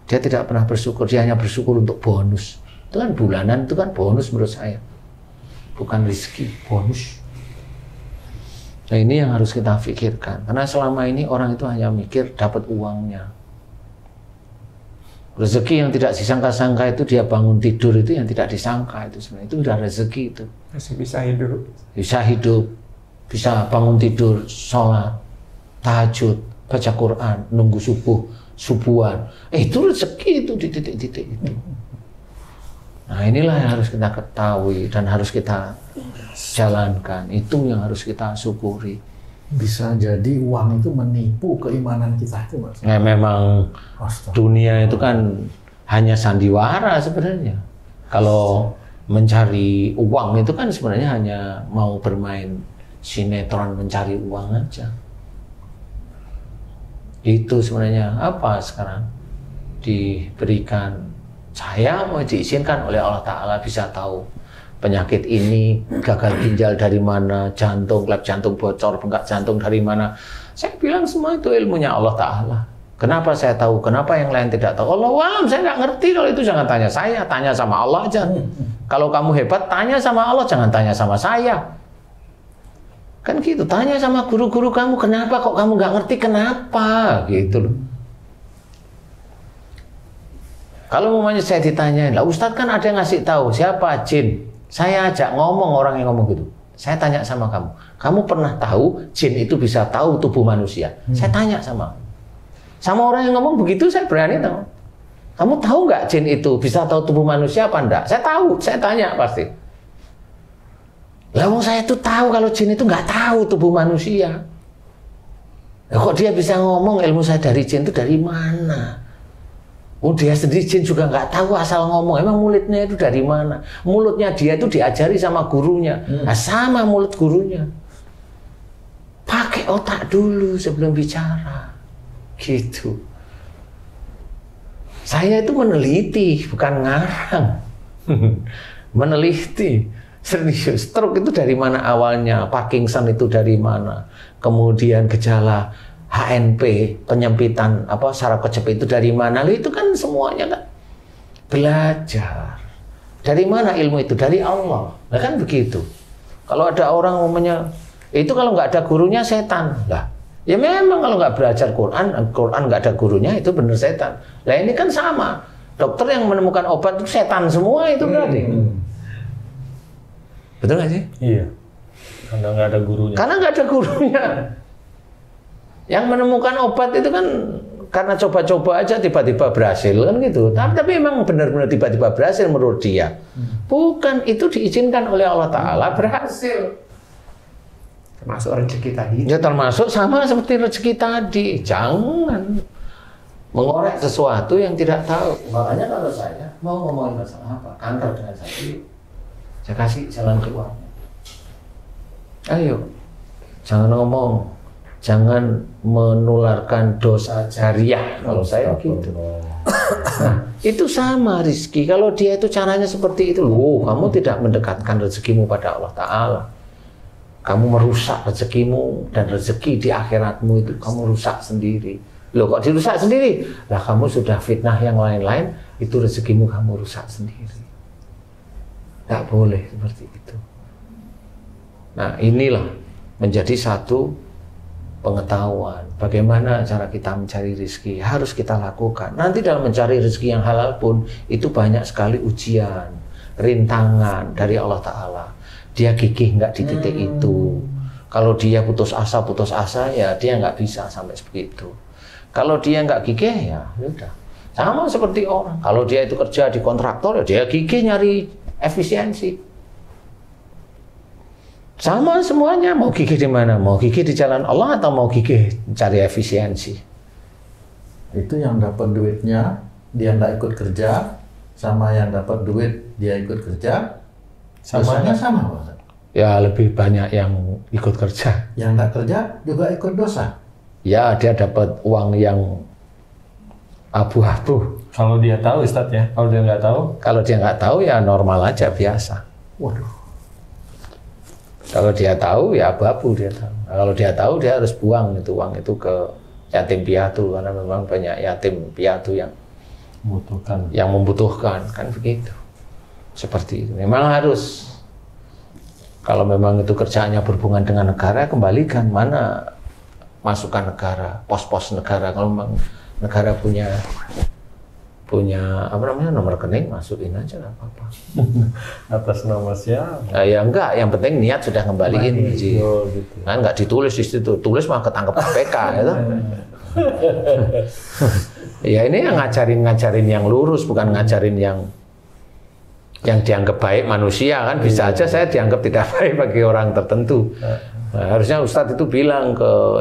Dia tidak pernah bersyukur, dia hanya bersyukur untuk bonus. Itu kan bulanan, itu kan bonus menurut saya. Bukan rezeki, bonus. Nah ini yang harus kita pikirkan. Karena selama ini orang itu hanya mikir dapat uangnya. Rezeki yang tidak disangka-sangka itu dia bangun tidur itu yang tidak disangka itu sebenarnya itu udah rezeki itu. Masih bisa hidup. Bisa hidup, bisa bangun tidur, sholat, tahajud, baca Quran, nunggu subuhan. Itu rezeki itu di titik-titik itu. Nah inilah yang harus kita ketahui dan harus kita jalankan. Itu yang harus kita syukuri. Bisa jadi uang itu menipu keimanan kita itu, Mas. Nah, memang dunia itu kan hanya sandiwara sebenarnya. Kalau mencari uang itu kan sebenarnya hanya mau bermain sinetron mencari uang aja. Itu sebenarnya apa sekarang diberikan. Saya mau diizinkan oleh Allah Ta'ala bisa tahu penyakit ini, gagal ginjal dari mana, jantung, klep jantung bocor, bengkak jantung dari mana. Saya bilang semua itu ilmunya Allah Ta'ala. Kenapa saya tahu, kenapa yang lain tidak tahu? Allahualam, saya nggak ngerti. Kalau itu jangan tanya saya, tanya sama Allah aja. Kalau kamu hebat, tanya sama Allah, jangan tanya sama saya. Kan gitu, tanya sama guru-guru kamu, kenapa kok kamu nggak ngerti, kenapa? Gitu loh. Kalau umpamanya saya ditanyain, lah Ustadz kan ada yang ngasih tahu, siapa? Jin. Saya ajak ngomong orang yang ngomong gitu. Saya tanya sama kamu, kamu pernah tahu jin itu bisa tahu tubuh manusia? Saya tanya sama orang yang ngomong begitu, saya berani tahu. Kamu tahu nggak jin itu bisa tahu tubuh manusia apa enggak? Saya tahu, saya tanya pasti. Lah saya tuh tahu kalau jin itu nggak tahu tubuh manusia. Lah kok dia bisa ngomong, ilmu saya dari jin itu dari mana? Oh dia sendiri jin juga nggak tahu asal ngomong. Emang mulutnya itu dari mana? Mulutnya dia itu diajari sama gurunya. Nah, sama mulut gurunya. Pakai otak dulu sebelum bicara. Gitu. Saya itu meneliti, bukan ngarang. Meneliti. Serius. Stroke itu dari mana awalnya? Parkinson itu dari mana? Kemudian gejala HNP, penyempitan saraf kejepit itu dari mana? Lalu itu kan semuanya kan belajar. Dari mana ilmu itu? Dari Allah. Nah kan begitu. Kalau ada orang umumnya itu kalau nggak ada gurunya setan. Lah, ya memang kalau nggak belajar Quran nggak ada gurunya itu benar setan. Lah ini kan sama. Dokter yang menemukan obat itu setan semua itu berarti. Betul nggak sih? Iya. Karena nggak ada gurunya. Karena nggak ada gurunya. Yang menemukan obat itu kan karena coba-coba aja tiba-tiba berhasil kan gitu. Tapi memang benar-benar tiba-tiba berhasil menurut dia. Bukan, itu diizinkan oleh Allah Ta'ala berhasil. Termasuk rezeki tadi. Ya termasuk sama seperti rezeki tadi. Jangan mengorek sesuatu yang tidak tahu. Makanya kalau saya mau ngomongin masalah apa, kantor dengan saya kasih jalan keluarnya. Ayo, jangan ngomong. Jangan menularkan dosa jariah kalau saya gitu. Nah, itu sama rezeki. Kalau dia itu caranya seperti itu, loh, kamu tidak mendekatkan rezekimu pada Allah Ta'ala. Kamu merusak rezekimu dan rezeki di akhiratmu itu kamu rusak sendiri. Loh, kok dirusak sendiri? Lah kamu sudah fitnah yang lain-lain, itu rezekimu kamu rusak sendiri. Tidak boleh seperti itu. Nah, inilah menjadi satu pengetahuan bagaimana cara kita mencari rezeki harus kita lakukan. Nanti dalam mencari rezeki yang halal pun itu banyak sekali ujian. rintangan dari Allah Ta'ala. Dia gigih nggak di titik itu. Kalau dia putus asa ya dia nggak bisa sampai sebegitu. Kalau dia nggak gigih ya udah. Sama seperti orang. Kalau dia itu kerja di kontraktor ya dia gigih nyari efisiensi. Sama semuanya, mau gigih di mana? Mau gigih di jalan Allah atau mau gigih cari efisiensi? Itu yang dapat duitnya, dia nggak ikut kerja, sama yang dapat duit, dia ikut kerja, dosanya sama, Pak. Ya lebih banyak yang ikut kerja. Yang nggak kerja juga ikut dosa. Ya dia dapat uang yang abu-abu. Kalau dia tahu Ustadz ya, kalau dia nggak tahu? Kalau dia nggak tahu ya normal aja, biasa. Waduh. Kalau dia tahu ya abu-abu dia tahu. Nah, kalau dia tahu dia harus buang itu uang itu ke yatim piatu karena memang banyak yatim piatu yang membutuhkan kan begitu. Seperti itu. Memang harus. Kalau memang itu kerjaannya berhubungan dengan negara, kembalikan mana masukan negara, pos-pos negara. Kalau memang negara punya apa namanya nomor rekening, masukin aja nggak apa-apa. Atas nama siapa? Ya enggak, yang penting niat sudah ngembaliin gitu. Kan nggak ditulis di situ, tulis mah ketangkep KPK ya. Ya ini yang ngajarin yang lurus, bukan ngajarin yang dianggap baik manusia kan. Bisa aja saya dianggap tidak baik bagi orang tertentu. Nah, harusnya Ustadz itu bilang ke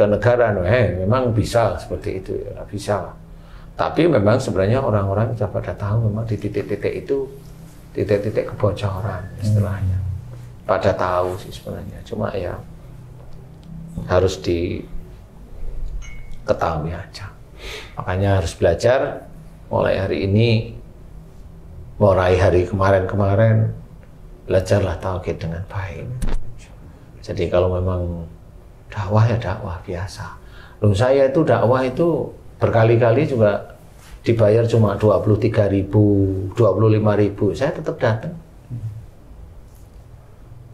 negara, memang bisa seperti itu, ya bisa lah. Tapi memang sebenarnya orang-orang sudah pada tahu memang di titik-titik itu titik-titik kebocoran istilahnya. Pada tahu sih sebenarnya, cuma ya harus diketahui aja. Makanya harus belajar mulai hari ini, mulai hari kemarin-kemarin, belajarlah tauhid dengan baik. Jadi kalau memang dakwah ya dakwah biasa. Loh saya itu dakwah itu berkali-kali juga dibayar cuma 23.000, 25.000, saya tetap datang.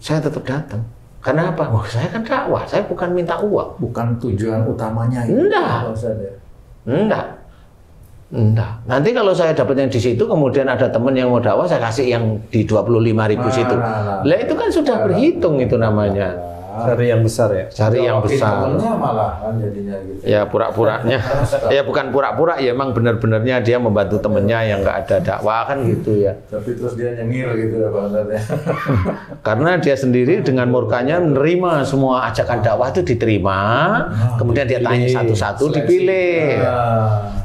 Saya tetap datang. Kenapa? Oh, saya kan dakwah, saya bukan minta uang. Bukan tujuan utamanya itu. Enggak. Nanti kalau saya dapat yang di situ, kemudian ada teman yang mau dakwah, saya kasih yang di 25.000 situ. Lah itu kan sudah berhitung itu namanya. Cari yang besar ya? Cari yang besar. Malah kan jadinya gitu. Ya pura-puranya. Ya bukan pura-pura, ya emang benar-benarnya dia membantu temennya yang nggak ada dakwah kan gitu ya. Tapi terus dia nyengir gitu ya Pak Ustadz. Karena dia sendiri dengan murkanya menerima semua ajakan dakwah itu diterima, kemudian dia tanya satu-satu, dipilih.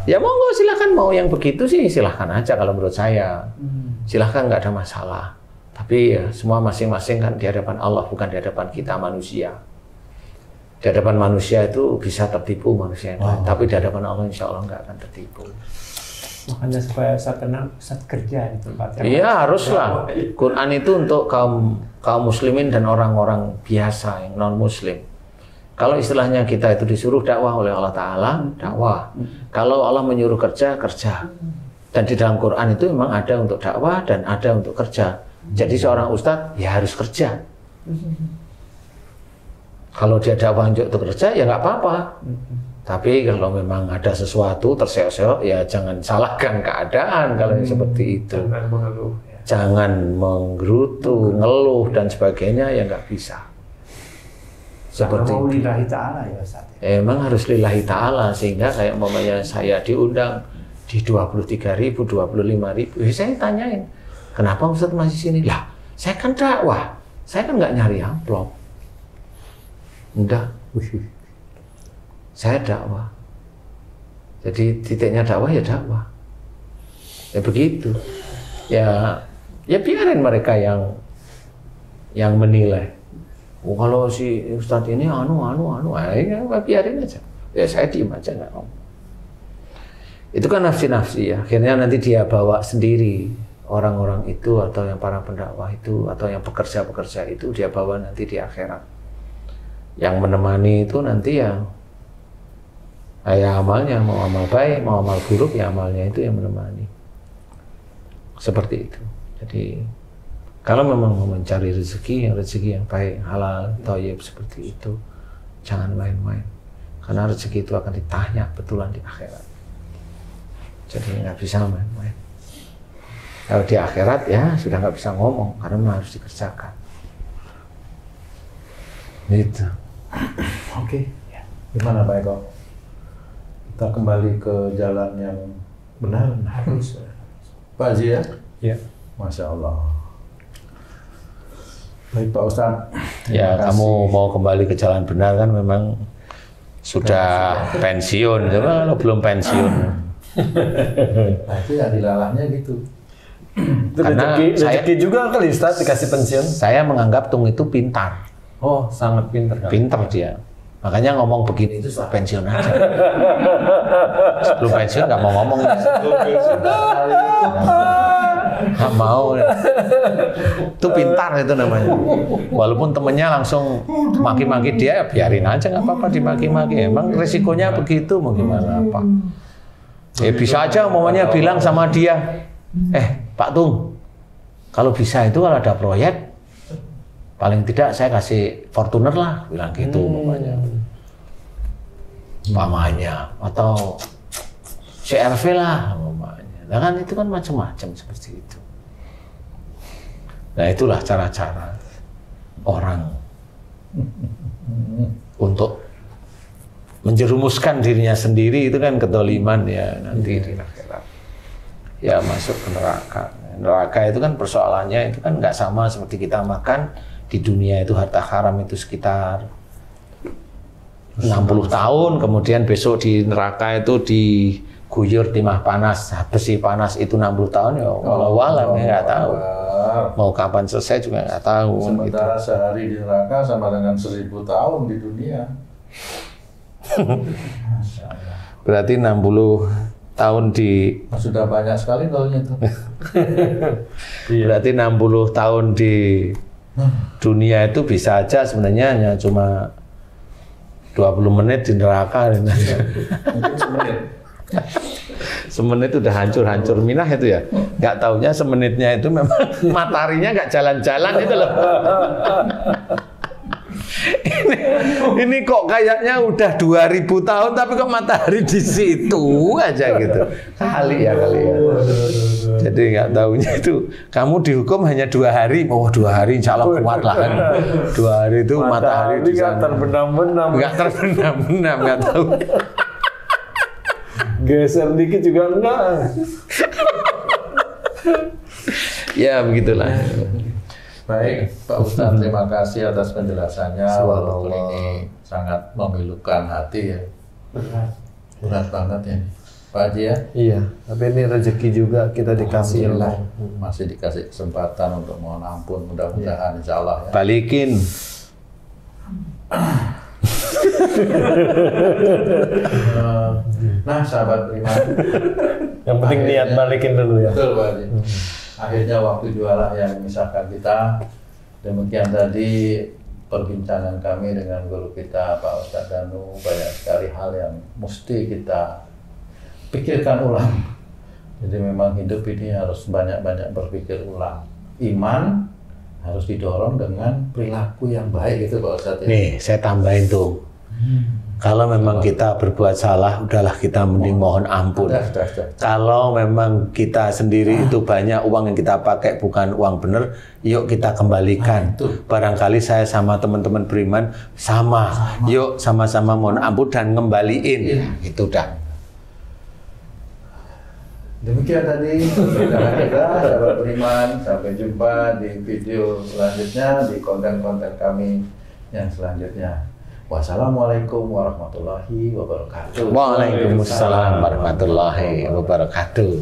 Ya monggo silahkan, mau yang begitu sih silahkan aja kalau menurut saya. Silahkan, nggak ada masalah. Tapi ya, semua masing-masing kan di hadapan Allah, bukan di hadapan kita manusia. Di hadapan manusia itu bisa tertipu manusia yang lain, tapi di hadapan Allah insya Allah nggak akan tertipu. Makanya supaya Ustaz tenang, Ustaz kerja di tempat yang iya haruslah. Quran itu untuk kaum muslimin dan orang-orang biasa yang non muslim. Kalau istilahnya kita itu disuruh dakwah oleh Allah Ta'ala, dakwah. Kalau Allah menyuruh kerja, kerja. Dan di dalam Quran itu memang ada untuk dakwah dan ada untuk kerja. Jadi seorang ustadz ya harus kerja. Kalau dia dakwah untuk kerja ya nggak apa-apa. Tapi kalau memang ada sesuatu terseok-seok ya jangan salahkan keadaan kalau seperti itu. Jangan mengeluh. Jangan menggerutu, ngeluh dan sebagainya ya nggak bisa. Seperti mau itu. lillahi ta'ala ya Ustaz. Emang harus lillahi ta'ala, sehingga kayak umpamanya saya diundang di 23.000, 25.000, saya tanyain, kenapa Ustaz masih sini? Lah, saya kan dakwah, saya kan nggak nyari amplop. Enggak, saya dakwah. Jadi titiknya dakwah ya dakwah. Ya begitu. Ya biarin mereka yang menilai. Oh, kalau si Ustadz ini ya biarin aja. Ya saya diem aja nggak ngomong. Itu kan nafsi-nafsi ya. Akhirnya nanti dia bawa sendiri orang-orang itu atau yang para pendakwah itu atau yang pekerja-pekerja itu dia bawa nanti di akhirat. Yang menemani itu nanti ya amalnya, mau amal baik, mau amal buruk ya amalnya itu yang menemani. Seperti itu. Jadi kalau memang mau mencari rezeki yang baik, halal, thayyib seperti itu, jangan main-main. Karena rezeki itu akan ditanya betulan di akhirat. Jadi nggak bisa main-main. Kalau di akhirat ya sudah nggak bisa ngomong karena harus dikerjakan. Gitu. Oke. Gimana Pak Eko? Kita kembali ke jalan yang benar. Harus. Pak Haji ya? Iya. Masya Allah. Baik Pak Ustadz. Ya kamu mau kembali ke jalan benar kan memang sudah pensiun. Coba kalau belum pensiun. Nah itu ya dilalahnya gitu. Itu Karena rezeki juga kali Ustaz dikasih pensiun. Saya menganggap Tung itu pintar. Oh, sangat pintar kan. Pintar dia. Makanya ngomong begini itu setelah pensiun aja. Sebelum pensiun nggak mau ngomong. Nggak mau. Itu pintar itu namanya. Walaupun temennya langsung maki-maki dia, biarin aja nggak apa-apa dimaki-maki. Emang resikonya begitu, mau gimana apa? Bisa aja umpamanya bilang sama dia, Pak Tung, kalau bisa itu kalau ada proyek, paling tidak saya kasih Fortuner lah, bilang gitu umpamanya. Umpamanya, atau CRV lah umpamanya. Nah kan itu kan macam-macam seperti itu. Nah itulah cara-cara orang untuk menjerumuskan dirinya sendiri itu kan kedoliman ya nanti di akhirat. Ya masuk ke neraka. Neraka itu kan persoalannya itu kan nggak sama seperti kita makan di dunia itu harta haram itu sekitar 60 tahun, kemudian besok di neraka itu diguyur timah panas, besi panas itu 60 tahun ya walau ya nggak tahu. Mau kapan selesai juga nggak tahu. Sementara gitu. Sehari di neraka sama dengan 1000 tahun di dunia. Berarti 60 tahun di sudah banyak sekali tahunnya itu. Berarti 60 tahun di dunia itu bisa aja sebenarnya hanya cuma 20 menit di neraka. Mungkin semenit. Semenit udah hancur-hancur minah itu ya. Nggak taunya semenitnya itu memang mataharinya nggak jalan-jalan itu loh. Ini kok kayaknya udah 2000 tahun tapi kok matahari di situ aja gitu. Kali ya. Jadi nggak tahunya itu kamu dihukum hanya 2 hari. Oh 2 hari insya Allah kuat lah kan. 2 hari itu matahari di sana. Nggak terbenam, nggak tahu. Geser dikit juga enggak. Ya begitulah. Baik, Pak Ustadz, terima kasih atas penjelasannya. Walaupun ini sangat memilukan hati ya. Berat banget ya, Pak Haji ya. Iya, tapi ini rezeki juga kita dikasih ilmu. Masih dikasih kesempatan untuk mohon ampun, mudah-mudahan insya Allah ya. Balikin. Nah, sahabat beriman. Yang penting niat balikin dulu ya. Betul Pak Haji. Akhirnya waktu jualah yang memisahkan kita. Demikian tadi perbincangan kami dengan guru kita Pak Ustadz Danu. Banyak sekali hal yang mesti kita pikirkan ulang. Jadi memang hidup ini harus banyak-banyak berpikir ulang. Iman harus didorong dengan perilaku yang baik gitu Pak Ustadz. Nih saya tambahin tuh. Kalau memang kita berbuat salah, udahlah kita mending mohon ampun. Kalau memang kita sendiri itu banyak uang yang kita pakai bukan uang benar, yuk kita kembalikan. Barangkali saya sama teman-teman beriman sama. Yuk sama-sama mohon ampun dan ngembaliin. Itu dah. Demikian tadi perbincangan kita, sahabat beriman. Sampai jumpa di video selanjutnya, di konten-konten kami yang selanjutnya. Wassalamualaikum warahmatullahi wabarakatuh. Waalaikumsalam warahmatullahi wabarakatuh.